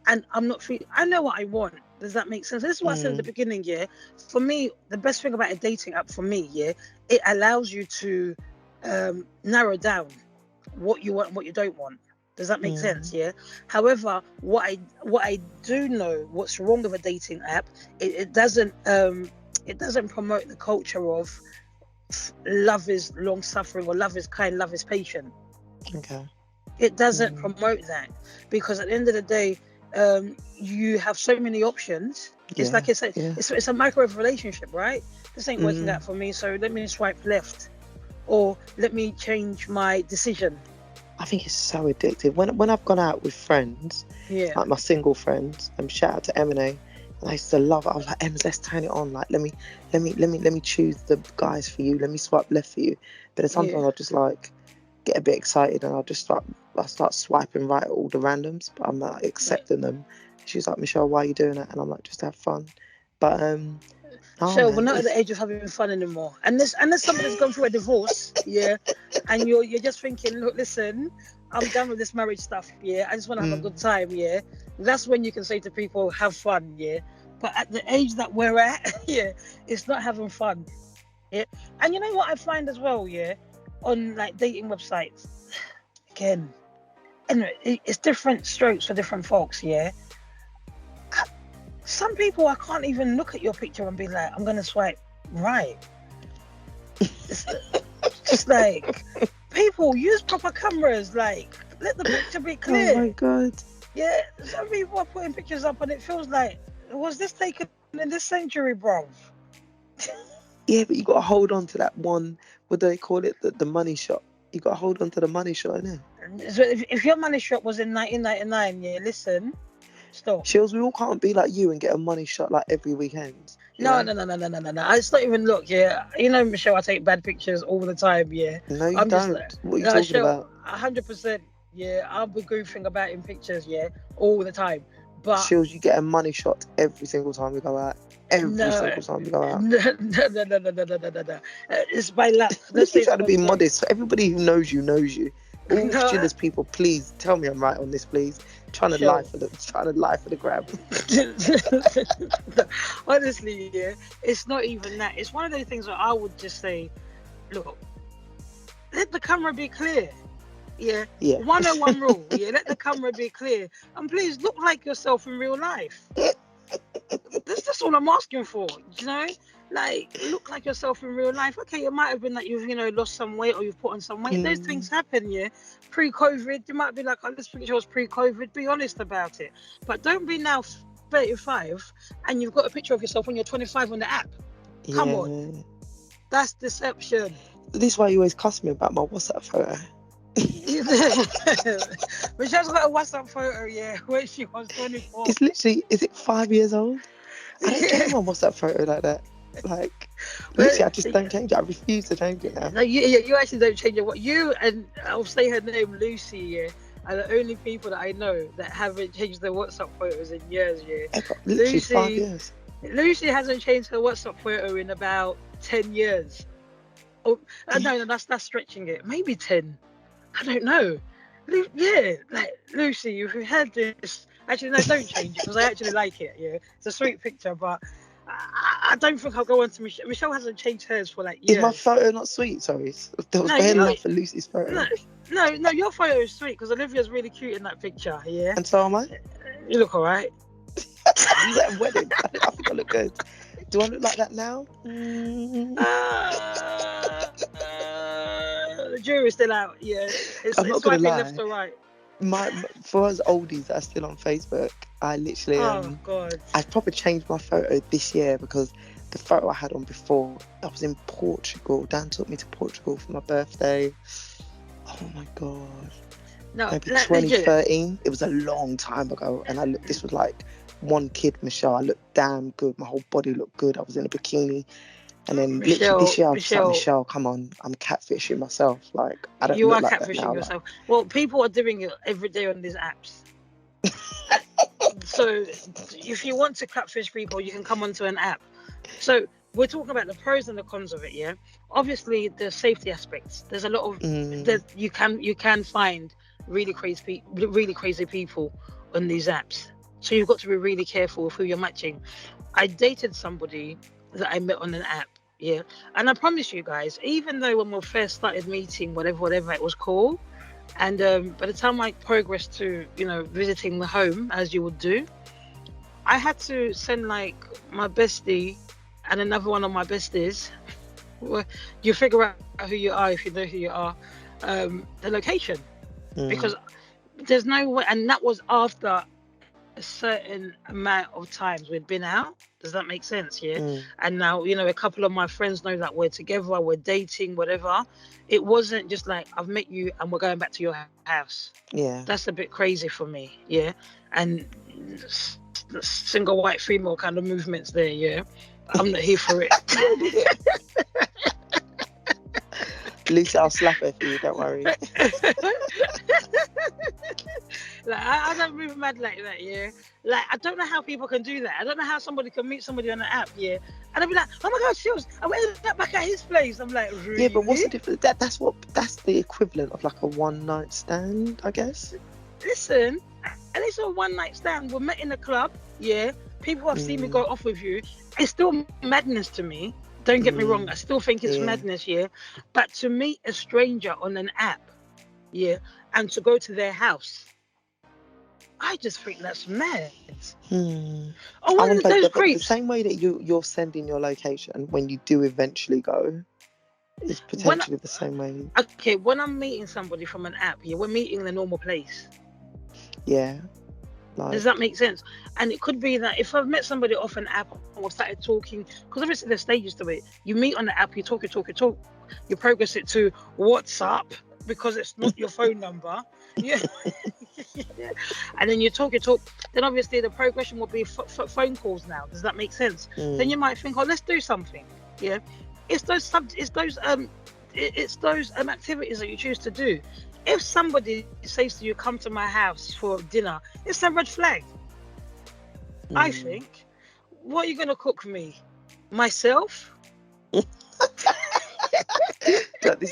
and I'm not free, I know what I want. Does that make sense? This is what I said at the Mm, beginning, yeah. For me, the best thing about a dating app, for me, yeah, it allows you to narrow down what you want and what you don't want. Does that make sense? mm, Yeah. However, what I do know, what's wrong with a dating app, it doesn't promote the culture of love is long suffering, or love is kind, love is patient. okay. It doesn't Mm, promote that, because at the end of the day, you have so many options. It's yeah. like it's a Yeah. it's a microwave relationship, right? This ain't working Mm, out for me, so let me swipe left, or let me change my decision. I think it's so addictive. When I've gone out with friends, Yeah, like my single friends, shout out to Eminem. And I used to love it. I was like, Ems, let's turn it on. Like, let me choose the guys for you. Let me swipe left for you. But then yeah. sometimes I just like get a bit excited and I start swiping right at all the randoms, but I'm not accepting them. She's like, Michelle, why are you doing that? And I'm like, just to have fun. But no So we're man, not at the it's age of having fun anymore. And this, unless somebody's gone through a divorce, yeah, and you're just thinking, look, listen, I'm done with this marriage stuff, yeah. I just want to have a good mm, time, yeah. That's when you can say to people, have fun, yeah. But at the age that we're at, yeah, it's not having fun, yeah. And you know what I find as well, yeah, on like dating websites, again, and it's different strokes for different folks, yeah. Some people, I can't even look at your picture and be like, I'm gonna swipe right. It's just like, people use proper cameras. Like, let the picture be oh clear. my god. Yeah, some people are putting pictures up, and it feels like, was this taken in this century, bro? Yeah, but you got to hold on to that one. What do they call it? The money shot. You got to hold on to the money shot, innit? So if your money shot was in 1999, yeah, listen, stop. Shills, we all can't be like you and get a money shot like every weekend. You No, know? no, no, no, no, no, no, no. It's not even look. Yeah, you know, Michelle, I take bad pictures all the time. Yeah, No, you I'm just don't. like, What are you no, talking Michelle, about? 100%. Yeah, I'll be goofing about in pictures. Yeah, all the time. But Shills, you get a money shot every single time we go out. Every no, single time we go out. no, no, no, no, no, no, no, no, no, no. It's by luck. Let's Look, say you it's trying to be God's modest. grace. For everybody who knows you knows you. All No, Chillers people, please tell me I'm right on this, please. Michelle. Trying to lie for the gram. Honestly, yeah, it's not even that. It's one of those things where I would just say, look, let the camera be clear. Yeah, Yeah. 101 rule. Yeah, let the camera be clear, and please look like yourself in real life. That's all I'm asking for. You know, like, look like yourself in real life. Okay, it might have been that you've lost some weight, or you've put on some weight. Those Mm, things happen. Yeah, pre-COVID, you might be like, oh, this picture was pre-COVID. Be honest about it, but don't be now 35 and you've got a picture of yourself when you're 25 on the app. Come on, yeah. that's deception. This is why you always cuss me about my WhatsApp photo. Michelle's got a WhatsApp photo, yeah, where she was 24. It's literally, is it 5 years old? I don't change my WhatsApp photo like that. Like, Well, literally, I just don't change it. I refuse to change it now. no, you actually don't change it. What you and I'll say her name, Lucy, yeah, are the only people that I know that haven't changed their WhatsApp photos in years, yeah. Ever. Literally 5 Lucy, years. Lucy hasn't changed her WhatsApp photo in about 10 years. Oh, no, that's stretching it. Maybe 10. I don't know. Yeah, like Lucy, if you had this, actually no, don't change it because I actually like it. Yeah, it's a sweet picture, but I don't think I'll go on to Michelle. Michelle hasn't changed hers for like Is my years. photo not sweet? Sorry, there was No, barely you enough for Lucy's no, photo. no, your photo is sweet because Olivia's really cute in that picture. Yeah, And so am I. you look alright. Is that a wedding? I think I look good. Do I look like that now? The jury's still out. Yeah, I'm not it's gonna swiping left lie. or right. For us oldies that are still on Facebook, I literally Oh God. I probably changed my photo this year because the photo I had on before, I was in Portugal. Dan took me to Portugal for my birthday. Oh my God. No, Maybe legit. 2013. It was a long time ago, and this was like one kid, Michelle. I looked damn good. My whole body looked good. I was in a bikini. And then literally this year I was just like, Michelle, come on, I'm catfishing myself. Like, I don't You look are like that catfishing now. yourself. Well, people are doing it every day on these apps. So if you want to catfish people, you can come onto an app. So we're talking about the pros and the cons of it, yeah. Obviously, the safety aspects. There's a lot of that you can find really crazy people on these apps. So you've got to be really careful with who you're matching. I dated somebody that I met on an app, yeah, and I promise you guys, even though when we first started meeting, whatever it was called, and by the time I progressed to visiting the home as you would do, I had to send like my bestie and another one of my besties. Well, you figure out who you are if you know who you are, the location, because there's no way, and that was after a certain amount of times we'd been out. Does that make sense? Yeah. And now a couple of my friends know that we're together, we're dating, whatever. It wasn't just like I've met you and we're going back to your house. Yeah, that's a bit crazy for me. Yeah. And single white female kind of movements there. Yeah, I'm not here for it. Lucy, I'll slap her for you, don't worry. Like I don't move mad like that, yeah. Like I don't know how people can do that. I don't know how somebody can meet somebody on an app, yeah. And I'll be like, oh my God, Shields, I went back at his place. I'm like, really? Yeah, but what's the difference? That's the equivalent of like a one night stand, I guess. Listen, and it's a one night stand. We're met in the club, yeah. People have seen me go off with you. It's still madness to me. Don't get me wrong. I still think it's madness, yeah. But to meet a stranger on an app, yeah, and to go to their house, I just think that's mad. Oh, one of those creeps. The same way that you're sending your location when you do eventually go is potentially the same way. Okay, when I'm meeting somebody from an app, yeah, we're meeting in a normal place. Yeah. Does that make sense? And it could be that if I've met somebody off an app or started talking, because obviously there's stages to it. You meet on the app, you talk, you progress it to WhatsApp because it's not your phone number. Yeah. And then you talk. Then obviously the progression will be phone calls now. Does that make sense? Then you might think, oh, let's do something. Yeah. It's those activities that you choose to do. If somebody says to you, come to my house for dinner, it's a red flag. I think. What are you going to cook for me? Myself? This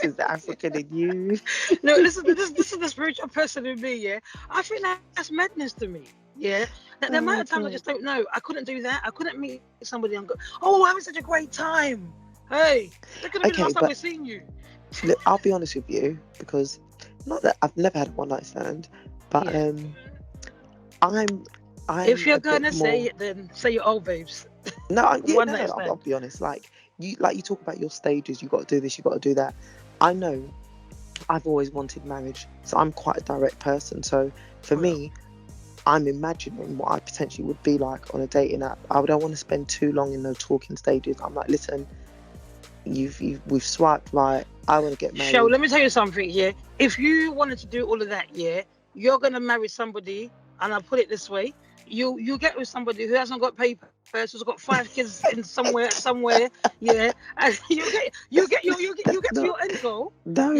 is the African in you. No, this is the spiritual person in me, yeah? I think that's madness to me, yeah? The amount of times I just don't know. I couldn't do that. I couldn't meet somebody and go, oh, I'm having such a great time. Hey, that could have been the last time we've seen you. Look, I'll be honest with you, because not that I've never had a one night stand, but I'm if you're gonna say it, then say your old babes. I'll be honest. Like you talk about your stages. You got to do this. You got to do that. I know. I've always wanted marriage, so I'm quite a direct person. So for me, I'm imagining what I potentially would be like on a dating app. I don't want to spend too long in the talking stages. I'm like, listen, we've swiped right. I want to get married. So let me tell you something. Yeah, if you wanted to do all of that, yeah, you're gonna marry somebody, and I'll put it this way. You get with somebody who hasn't got papers, who's got 5 kids in somewhere, yeah, and you get to your end goal. No,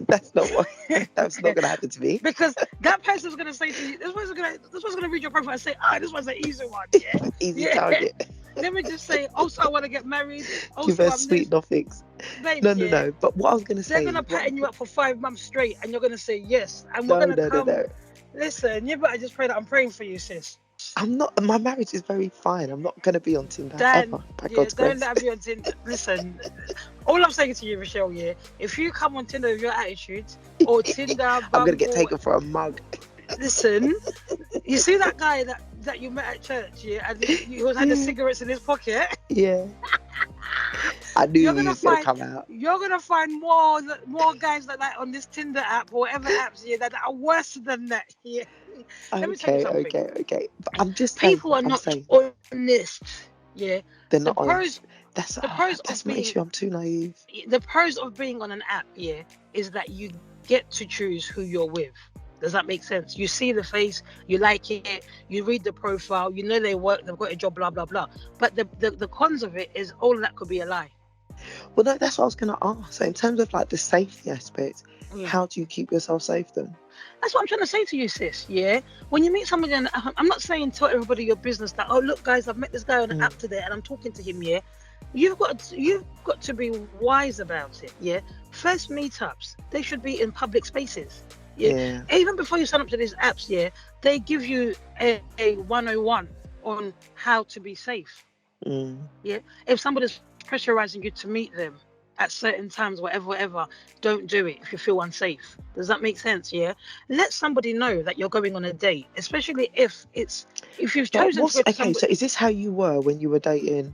that's not going to happen to me. Because that person's going to say to you, this one's going to read your profile and say, this one's an easy one, yeah. Easy target. let me just say, also I want to get married. Give Also her I'm this, sweet nothings. babes. No, no, Yeah, no. But what I was gonna they're say, gonna pattern you up for 5 months straight, and you're gonna say yes, and we're no, gonna no, no, come. no. Listen, you better just pray that I'm praying for you, sis. I'm not. My marriage is very fine. I'm not gonna be on Tinder Dan, ever, by yeah, God's don't grace. let me on Tinder. Listen, all I'm saying to you, Michelle, yeah, if you come on Tinder with your attitude, or Tinder, I'm gonna get Bumble, taken for a mug. listen, you see that guy that you met at church, yeah, and he was had the Yeah, cigarettes in his pocket. yeah. I knew You're he gonna was gonna find come out. you're gonna find more guys like that on this Tinder app or whatever apps, yeah, that are worse than that. Yeah. Let me tell you Okay, something. okay, okay. But I'm just saying. People are I'm not saying honest. Yeah. they're The not pros honest. That's the pros of that's my being issue. I'm too naive. the pros of being on an app, yeah, is that you get to choose who you're with. Does that make sense? You see the face, you like it, you read the profile, you know they work, they've got a job, blah blah blah. But the cons of it is all of that could be a lie. Well, no, that's what I was gonna ask. So in terms of like the safety aspect, Yeah. how do you keep yourself safe then? That's what I'm trying to say to you, sis. Yeah. When you meet somebody, and I'm not saying tell everybody your business that, oh look, guys, I've met this guy on the app today, and I'm talking to him. Yeah. You've got to be wise about it. Yeah. First meetups, they should be in public spaces. Yeah. Yeah. Even before you sign up to these apps, yeah, they give you a 101 on how to be safe. Mm. Yeah. If somebody's pressurizing you to meet them at certain times, whatever, don't do it if you feel unsafe. Does that make sense? Yeah. Let somebody know that you're going on a date, especially if you've But chosen to what's go to okay? So somebody. is this how you were when you were dating,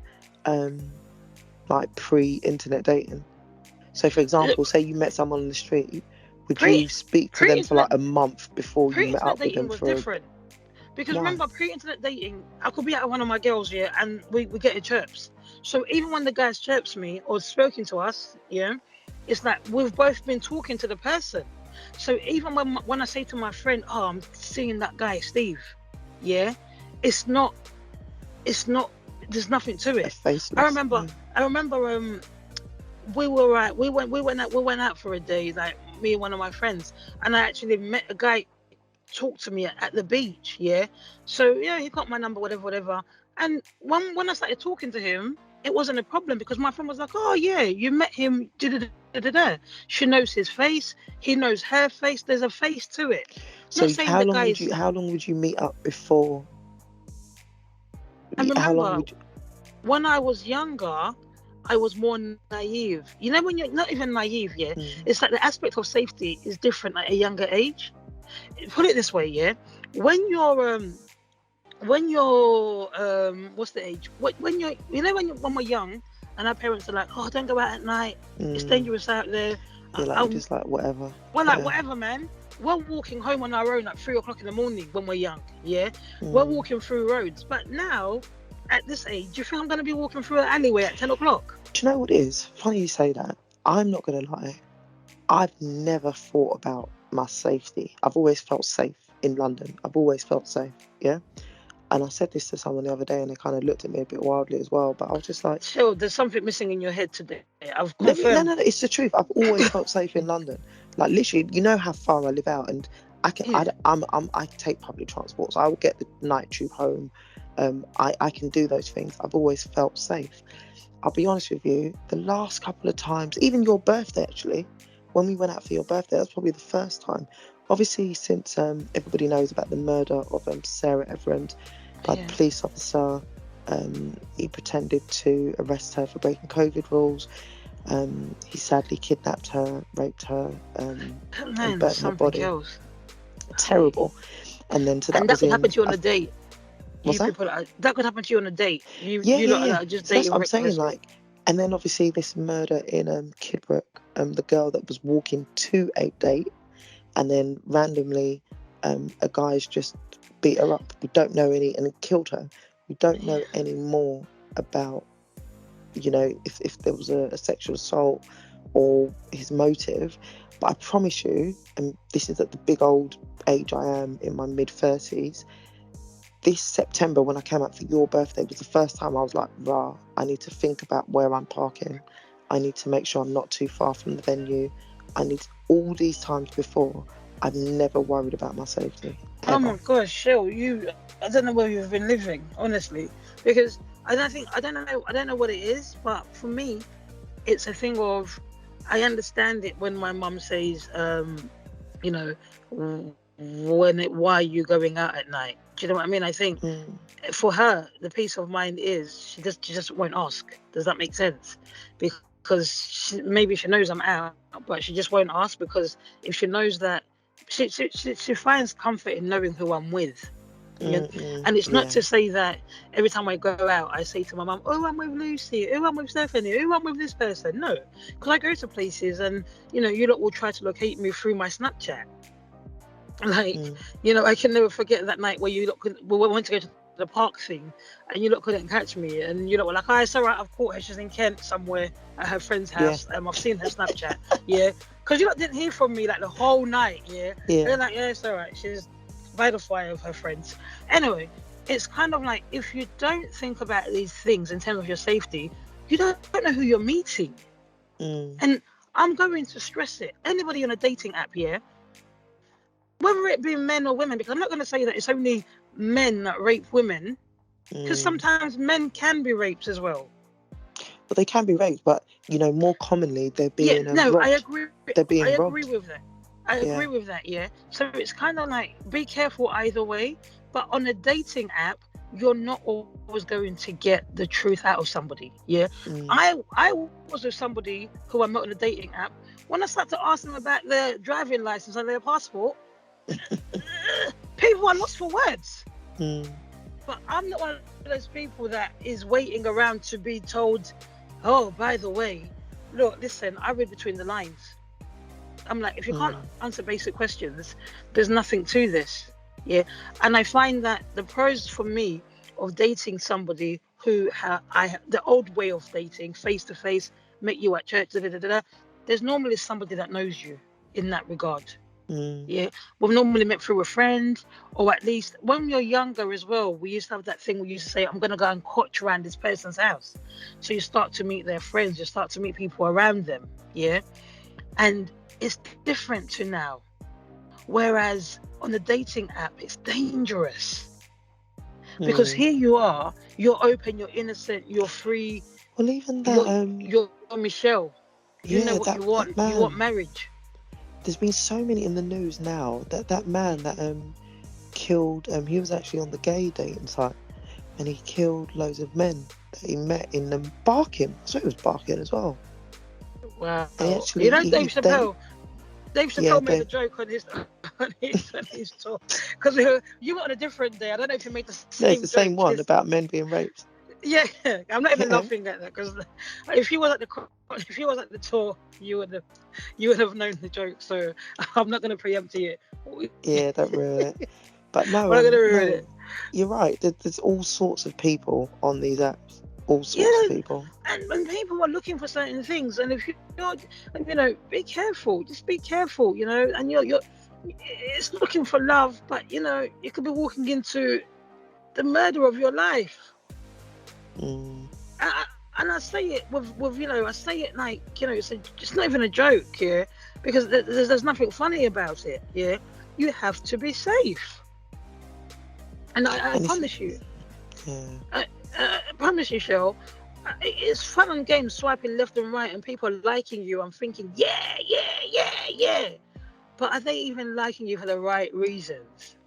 like pre-internet dating? So for example, say you met someone on the street, would Pre you speak to them for pre-internet like a month before you met pre-internet up with dating them was for a different. Because why? remember, pre-internet dating, I could be out with one of my girls, yeah, and we get chirps. So even when the guys chirps me or spoken to us, yeah, it's like we've both been talking to the person. So even when I say to my friend, oh, I'm seeing that guy, Steve, yeah, it's not, there's nothing to A it. I faceless. remember, Yeah. I remember, we went out for a day, like me and one of my friends, and I actually met a guy talk to me at the beach, yeah. So yeah, he got my number, whatever. And when I started talking to him, it wasn't a problem because my friend was like, "Oh yeah, you met him." Da-da-da-da-da. She knows his face. He knows her face. There's a face to it. So Not saying the guys. how long would you meet up before? And How long remember, would you? when I was younger, I was more naive. You know, when you're not even naive, yeah, Mm. it's like the aspect of safety is different at a younger age. Put it this way, yeah, when you're what's the age when you're when we're young and our parents are like, oh, don't go out at night, it's Mm. dangerous out there. Yeah, like we're just like whatever. We're like, Yeah. whatever, man. We're walking home on our own at 3 o'clock in the morning when we're young, yeah. We're Mm. walking through roads, but now at this age, do you think I'm going to be walking through an alleyway at 10 o'clock? Do you know what it is? Funny you say that. I'm not gonna lie. I've never thought about my safety. I've always felt safe in London. I've always felt safe. Yeah. And I said this to someone the other day, and they kind of looked at me a bit wildly as well. But I was just like, Still, there's something missing in your head today. I've no, confirmed. no, it's the truth. I've always felt safe in London. Like literally, you know how far I live out, and I can, Yeah. I take public transport, so I will get the night tube home. I can do those things. I've always felt safe. I'll be honest with you. The last couple of times, even your birthday, actually, when we went out for your birthday, that's probably the first time. Obviously, since everybody knows about the murder of Sarah Everend by the police officer, he pretended to arrest her for breaking COVID rules. He sadly kidnapped her, raped her, and burnt her body. Else. Terrible. And then that could happen to you on a date. What's that? That could happen to you on a date. Yeah. Just So that's dating what I'm saying. recklessly. Like, and then obviously this murder in Kidbrooke, the girl that was walking to a date, and then randomly, a guy's just beat her up. We don't know and killed her. We don't know any more about, if there was a sexual assault or his motive. But I promise you, and this is at the big old age I am in my mid-30s, this September when I came out for your birthday was the first time I was like, rah, I need to think about where I'm parking. I need to make sure I'm not too far from the venue. All these times before, I've never worried about my safety. Ever. Oh my gosh, Shell, I don't know where you've been living, honestly. Because I don't know what it is, but for me, it's a thing of, I understand it when my mum says, you know, why are you going out at night? Do you know what I mean? I think Mm, for her, the peace of mind is she just won't ask. Does that make sense? Because maybe she knows I'm out, but she just won't ask, because if she knows that, she finds comfort in knowing who I'm with. And it's not yeah. to say that every time I go out, I say to my mum, "Oh, I'm with Lucy. Oh, I'm with Stephanie. Oh, I'm with this person." No, because I go to places, and you lot will try to locate me through my Snapchat. Like, Mm, I can never forget that night where we went to go to the park thing, and you lot couldn't catch me, and you lot were like, "Oh, it's all right. I've caught her. She's in Kent somewhere at her friend's yeah. house. I've seen her Snapchat." Yeah, because you lot didn't hear from me like the whole night. Yeah, and Yeah. they're like, "Yeah, it's all right. She's by the fire of her friends." Anyway, it's kind of like, if you don't think about these things in terms of your safety, you don't know who you're meeting. Mm, And I'm going to stress it. Anybody on a dating app, yeah, whether it be men or women, because I'm not going to say that it's only men that rape women, because mm. sometimes men can be raped as well. But they can be raped, but more commonly they're Yeah, being no, I robbed. agree. They're I being agree robbed. with that. I Yeah. agree with that. Yeah. So it's kind of like, be careful either way. But on a dating app, you're not always going to get the truth out of somebody. Yeah. Mm, I was with somebody who I met on a dating app. When I started to ask them about their driving license and their passport, people are lost for words. mm, But I'm not one of those people that is waiting around to be told, "Oh, by the way, look, listen, I read between the lines." I'm like, if you can't mm, answer basic questions, there's nothing to this. Yeah. And I find that the pros for me of dating somebody who the old way of dating, face to face, meet you at church, da, da, da, da, there's normally somebody that knows you in that regard. mm. Yeah, we've normally met through a friend, or at least when you're younger as well. We used to have that thing we used to say, "I'm going to go and coach around this person's house." So you start to meet their friends, you start to meet people around them. Yeah. And it's different to now. Whereas on the dating app, it's dangerous, because Mm. here you are, you're open, you're innocent, you're free, Well, even that, you're Michelle. You know what yeah, you want. that You want man. marriage. There's been so many in the news now that man that killed. He was actually on the gay dating site, and he killed loads of men that he met in Barking. I swear it was Barking as well. And he Wow. You actually, know, Dave Chappelle. Dave yeah, Chappelle made a joke on his on his tour, because you were on a different day. I don't know if he made the no, same it's the joke. same one about men being raped. Yeah, I'm not even Yeah, laughing at that, because if you was at if you was at the tour, you would have known the joke. So I'm not going to preempt it. We're yeah, don't ruin it. But no, not going to ruin no, it. you're right. There's all sorts of people on these apps. All sorts of Yeah, people. and when people are looking for certain things, and if you're, be careful. Just be careful. And it's looking for love, but you could be walking into the murder of your life. Mm, I, and I say it with I say it like, it's not even a joke, yeah, because there's nothing funny about it, yeah. You have to be safe, and I and if promise you, yeah, I promise you, Shell, it's fun and games swiping left and right, and people are liking you. I'm thinking, yeah, yeah, yeah, yeah, but are they even liking you for the right reasons?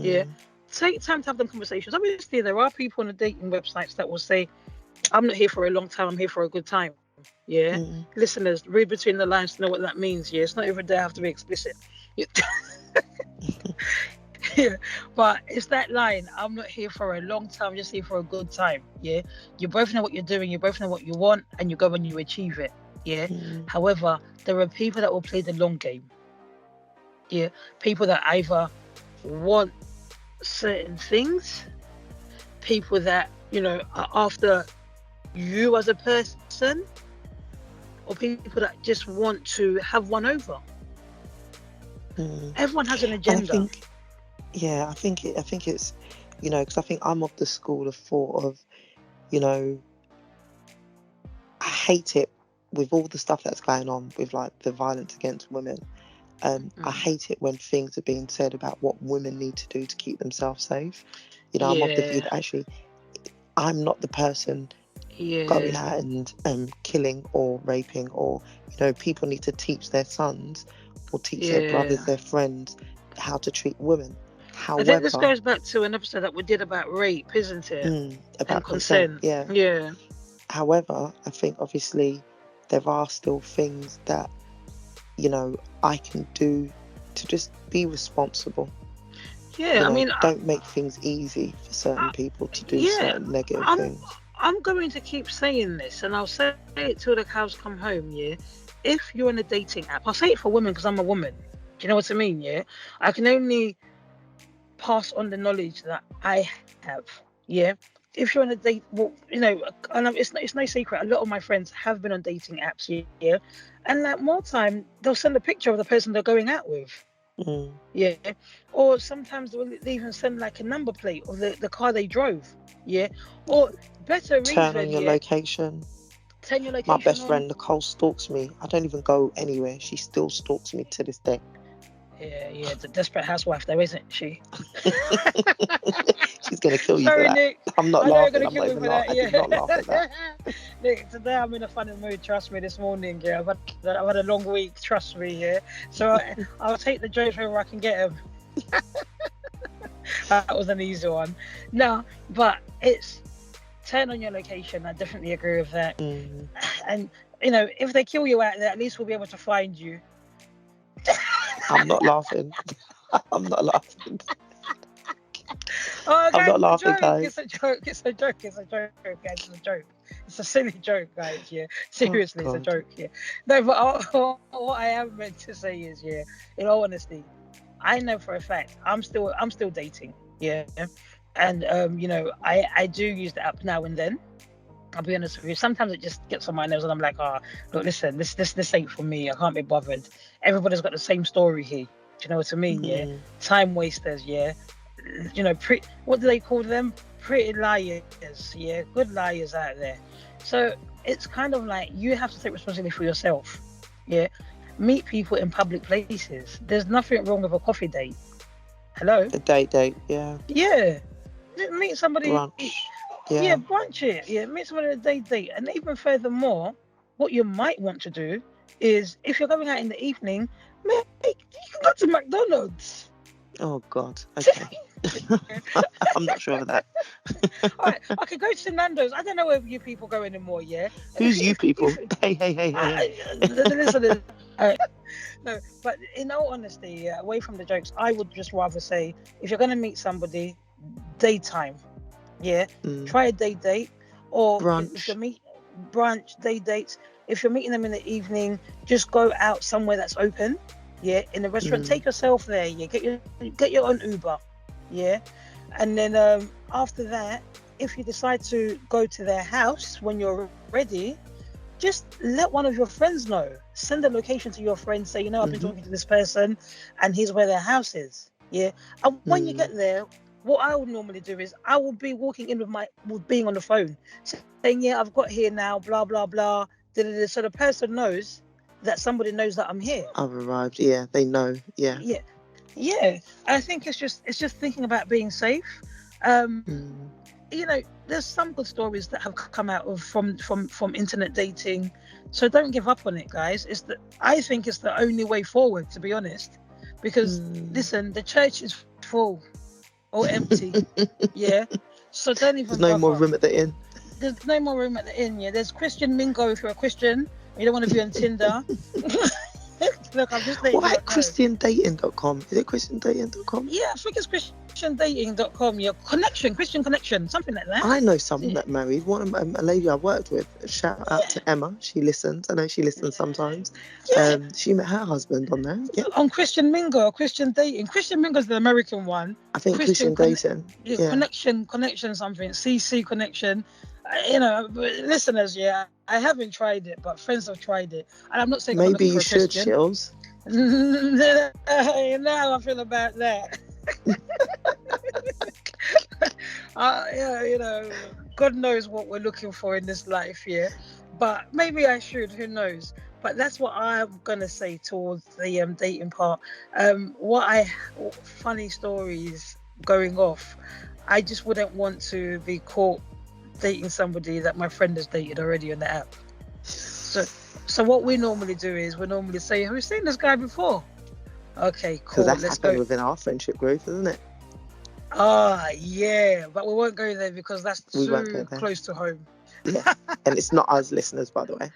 Yeah. mm, Take time to have them conversations. Obviously, there are people on the dating websites that will say, "I'm not here for a long time. I'm here for a good time." Yeah. mm, Listeners, read between the lines to know what that means. Yeah. It's not every day I have to be explicit. Yeah. Yeah. But it's that line. I'm not here for a long time. I'm just here for a good time. Yeah. You both know what you're doing. You both know what you want, and you go and you achieve it. Yeah. mm. However, there are people that will play the long game. Yeah. People that either want certain things, people that, are after you as a person, or people that just want to have one over. Mm. Everyone has an And I agenda. think, yeah, I think it's, because I think I'm of the school of thought of, you know, I hate it with all the stuff that's going on with like the violence against women. I Mm. hate it when things are being said about what women need to do to keep themselves safe. I'm of the view Yeah. that actually I'm not the person going Yeah. out and killing or raping, or people need to teach their sons or teach their Yeah. brothers, their friends, how to treat women. I think this However, goes back to an episode that we did about rape, isn't it? And about consent, consent. yeah. Yeah. However, I think obviously there are still things that I can do to just be responsible. Yeah. I mean, Don't make things easy for certain I, people to do yeah. certain negative I'm things. I'm going to keep saying this, and I'll say it till the cows come home. Yeah. If you're on a dating app, I'll say it for women because I'm a woman. Do you know what I mean? Yeah. I can only pass on the knowledge that I have. Yeah. If you're on a date, well, and it's no secret. A lot of my friends have been on dating apps. Yeah. And like more time, they'll send a picture of the person they're going out with. Mm. Yeah. Or sometimes they even send like a number plate of the car they drove. Yeah. Or better Turn on even, your yeah, location. turn your My location best on. friend Nicole stalks me. I don't even go anywhere. She still stalks me to this day. Yeah, the desperate housewife though, isn't she? She's gonna kill you for Sorry, that. Nick. I'm not I know you're laughing. gonna I'm kill not me even for laughing. that. I did Yeah. not laugh at that. Nick, today I'm in a funny mood. Trust me. This morning, yeah, I've had a long week. Trust me, yeah. So I'll take the jokes wherever I can get them. That was an easy one. No, but it's turn on your location. I definitely agree with that. Mm. And if they kill you out there, at least we'll be able to find you. I'm not laughing. I'm not laughing. Oh, I'm guys, not it's a laughing, joke. It's guys. a joke. It's a joke. It's a joke, guys. It's a joke. It's a silly joke, guys. Yeah, Oh seriously, it's a God. joke. Yeah, no, but what I am meant to say is, yeah, in all honesty, I know for a fact I'm still dating. Yeah, and I do use the app now and then. I'll be honest with you. Sometimes it just gets on my nerves, and I'm like, look, listen, this ain't for me. I can't be bothered. Everybody's got the same story here. Do you know what I mean? Yeah, Mm. time wasters. Yeah, what do they call them? Pretty liars. Yeah, good liars out there. So it's kind of like you have to take responsibility for yourself. Yeah, meet people in public places. There's nothing wrong with a coffee date. Hello. A date, yeah. Yeah, meet somebody. Brunch, Yeah, yeah. brunch it. Yeah, meet someone on a date. And even furthermore, what you might want to do is if you're going out in the evening, you can go to McDonald's. Oh God. Okay. I'm not sure of that. All right, I could go to Nando's. I don't know where you people go anymore, yeah. And Who's you people? if Hey. listen, no, but in all honesty, yeah, away from the jokes, I would just rather say if you're gonna meet somebody, daytime. Yeah, Mm. try a day date, or if you're Brunch. meet brunch day dates. If you're meeting them in the evening, just go out somewhere that's open. Yeah, in a restaurant, Mm. take yourself there. Yeah, get your own Uber. Yeah, and then after that, if you decide to go to their house when you're ready, just let one of your friends know. Send a location to your friend. Say, I've been Mm-hmm. talking to this person, and here's where their house is. Yeah, and when you Mm. get there, what I would normally do is I will be walking in with being on the phone, saying, "Yeah, I've got here now." Blah blah blah. Da-da-da. So the person knows that somebody knows that I'm here. I've arrived. Yeah, they know. Yeah. Yeah, yeah. I think it's just thinking about being safe. Um, Mm. there's some good stories that have come out of from internet dating, so don't give up on it, guys. I think it's the only way forward, to be honest, because Mm. listen, the church is full or empty. Yeah, so don't There's even no more bother. room at the inn. There's no more room at the inn. Yeah, there's Christian Mingo if you're a Christian and you don't want to be on Tinder. Look, I'm just letting What you about know. christiandating.com? Is it christiandating.com? Yeah, I think it's christiandating.com. Your Christian connection, something like that. I know someone that married a lady I worked with. Shout out to Emma. She listens. I know she listens sometimes. Yeah. She met her husband on there. Yeah. On Christian Mingo, Christian dating. Christian Mingo's the American one. I think Christian dating. Yeah. Connection, something. CC connection. Listeners, yeah, I haven't tried it, but friends have tried it, and I'm not saying I'm Maybe looking for you a should, Christian. Shills. You know how I feel about that. God knows what we're looking for in this life, yeah. But maybe I should. Who knows? But that's what I'm gonna say towards the dating part. Funny stories going off. I just wouldn't want to be caught dating somebody that my friend has dated already on the app. So what we normally do is we normally say, have you seen this guy before? Okay, cool. Because that's Let's happened go. within our friendship group, isn't it? Yeah, but we won't go there because that's We won't go too there. close to home. Yeah, and it's not us listeners, by the way.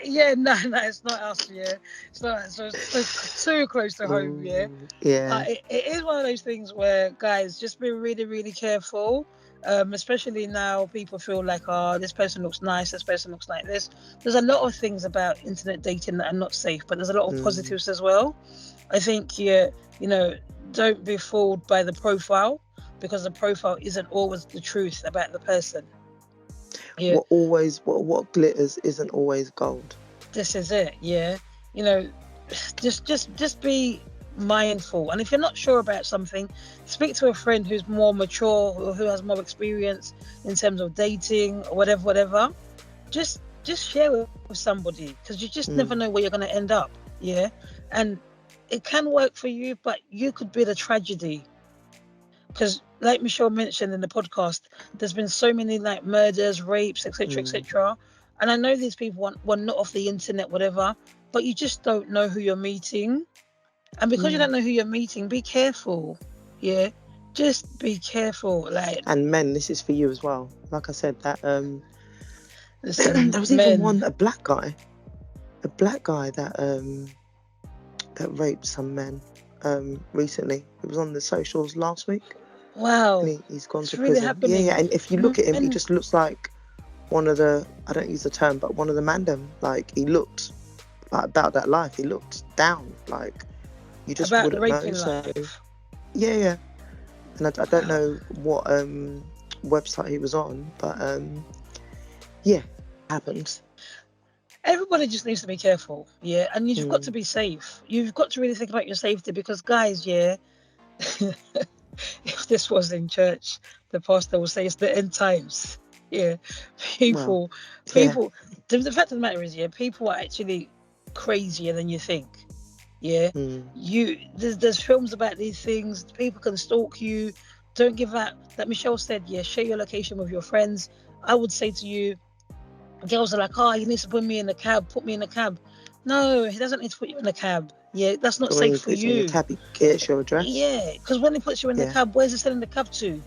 Yeah, no, it's not us. Yeah, it's not. So it's too close to home. Yeah, Yeah. it is one of those things where, guys, just be really, really careful. Especially now, people feel like, oh, this person looks nice, this person looks like this. There's a lot of things about internet dating that are not safe, but there's a lot of positives as well. I think, don't be fooled by the profile, because the profile isn't always the truth about the person. Yeah, What glitters isn't always gold. this is it. Yeah, just be mindful, and if you're not sure about something, speak to a friend who's more mature or who has more experience in terms of dating or whatever. Just share with somebody, because you just never know where you're going to end up. Yeah, and it can work for you, but you could be the tragedy, because like Michelle mentioned in the podcast, there's been so many like murders, rapes, etc. And I know these people were not off the internet, whatever, but you just don't know who you're meeting. And because you don't know who you're meeting, be careful. Yeah, just be careful. Like, and men, this is for you as well. Like I said, that listen, there was men, even one, a black guy that raped some men recently. It was on the socials last week. wow, And he's gone it's to really prison. happening. Yeah. And if you look at him, he And just looks like one of the, I don't use the term, but one of the mandem. Like, he looked like about that life. He looked down. Like, you just about wouldn't raping know. life. So yeah. And I don't know what website he was on, but yeah, happens. Everybody just needs to be careful. Yeah, and you've got to be safe. You've got to really think about your safety, because, guys, yeah, if this was in church, the pastor would say it's the end times. Yeah, people. The fact of the matter is, yeah, people are actually crazier than you think. Yeah, there's films about these things. People can stalk you. Don't give out. Like Michelle said, yeah, share your location with your friends. I would say to you, girls are like, oh, he needs to put me in a cab. Put me in a cab. No, he doesn't need to put you in a cab. Yeah, that's not safe for you. In the cab, he gets your address. Yeah, because when he puts you in the cab, where's he sending the cab to?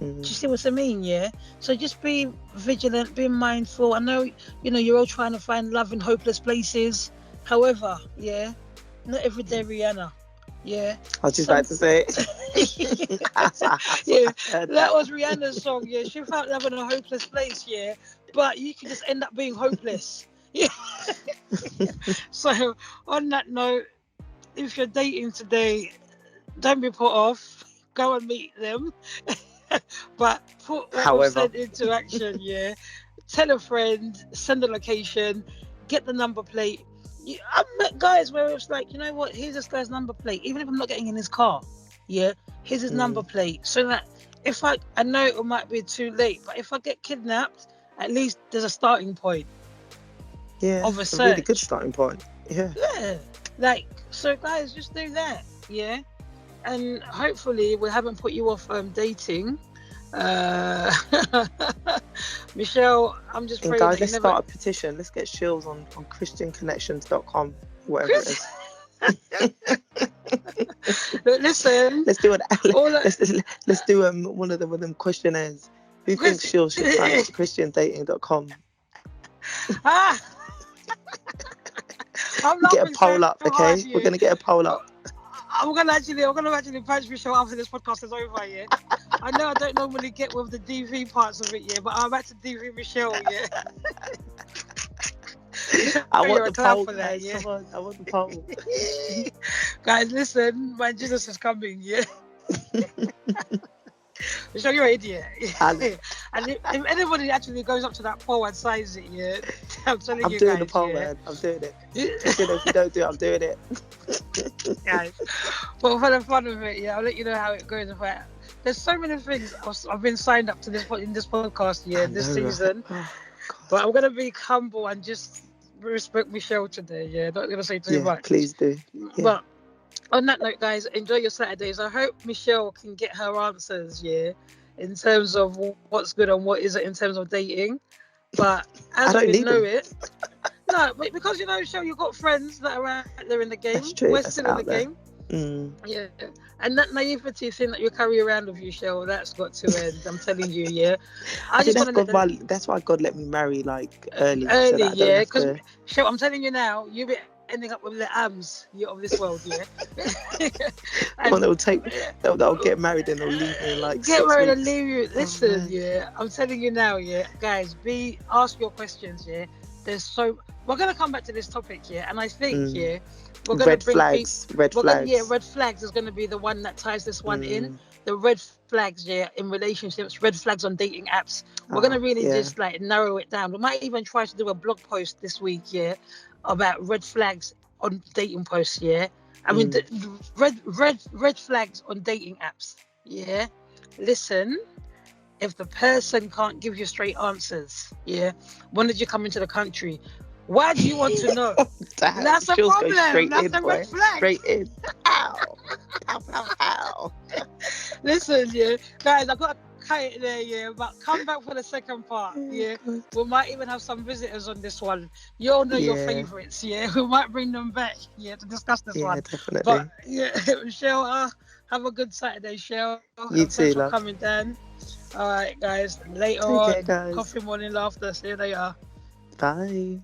Do you see what I mean? Yeah. So just be vigilant, be mindful. I know, you're all trying to find love in hopeless places. However, yeah, not every day, Rihanna. Yeah. I was just about to say it. Yeah, that was Rihanna's song. Yeah, she found love in a hopeless place. Yeah, but you can just end up being hopeless. Yeah. So on that note, if you're dating today, don't be put off. Go and meet them. But put what we've said into action. Yeah, tell a friend, send a location, get the number plate. I've met guys where it's like, you know what, here's this guy's number plate, even if I'm not getting in his car. Yeah, here's his number plate, so that if I know it might be too late, but if I get kidnapped, at least there's a starting point. Yeah, of a search. Really good starting point. Yeah, like, so guys, just do that. Yeah, and hopefully we haven't put you off dating. Michelle, I'm just praying. Guys, let's start a petition. Let's get Shills on christianconnections.com, whatever it is. Listen, let's do let's do one of them questionnaires. Who thinks Shills should sign up to christiandating.com? Get a poll up, okay? We're gonna get a poll up. I'm gonna actually punch Michelle after this podcast is over. Yeah, I know I don't normally get with the DV parts of it, yeah, but I'm about to DV Michelle, yeah. I want the poll, guys. Yeah? Come on, I want the poll. Guys, listen, my Jesus is coming, yeah. Michelle, you're an idiot. And if anybody actually goes up to that poll and signs it, yeah, I'm telling you guys. I'm doing the poll, man. I'm doing it. If you don't do it, I'm doing it. Guys, well, for the fun of it, yeah, I'll let you know how it goes. There's so many things I've been signed up to this podcast, yeah, this season. Oh, but I'm gonna be humble and just respect Michelle today, yeah. Not gonna say too much. Please do. Yeah. But on that note, guys, enjoy your Saturdays. I hope Michelle can get her answers, yeah. in terms of what's good and what isn't in terms of dating. But I as don't we need know them. it, no, but because you know, Shell, you've got friends that are out there in the That's game. true. We're That's still in the out there. game. Mm. Yeah. And that naivety thing that you carry around with you, Shell, that's got to end. I'm telling you, yeah. I I think just that's want to let God. Why, that's why God let me marry like early, so early, that I don't yeah. have Because, to. Shell, I'm telling you now, you'll be ending up with the AMs of this world, yeah. Come on, And they'll get married and they'll leave me in like get 6 married and weeks. leave you. Oh Listen, man. yeah. I'm telling you now, yeah. Guys, ask your questions, yeah. We're gonna come back to this topic, yeah. And I think, Mm. yeah, we're gonna Red bring people. flags. Red We're gonna, yeah, flags. red flags is gonna be the one that ties this one in. Mm. The red flags, yeah, in relationships, red flags on dating apps. We're gonna Oh really yeah. just like narrow it down. We might even try to do a blog post this week, yeah, about red flags on dating posts, yeah. I mean, Mm. red flags on dating apps, yeah. Listen, if the person can't give you straight answers, yeah, when did you come into the country? Why do you want to know? Damn, That's a chills go problem. straight That's in, a red boy. flag. Straight in. Ow. Ow, ow, ow. Listen, yeah, guys, I've got to cut it there, yeah, but come back for the second part, Oh, yeah. God. We might even have some visitors on this one. You all know your Yeah. favorites, yeah. We might bring them back, yeah, to discuss this Yeah, one. But definitely. yeah, Michelle, have a good Saturday, Shell, You and thanks too, for love. coming down. All right, guys, later Take care, on, guys. coffee morning laughter. See you later. Bye.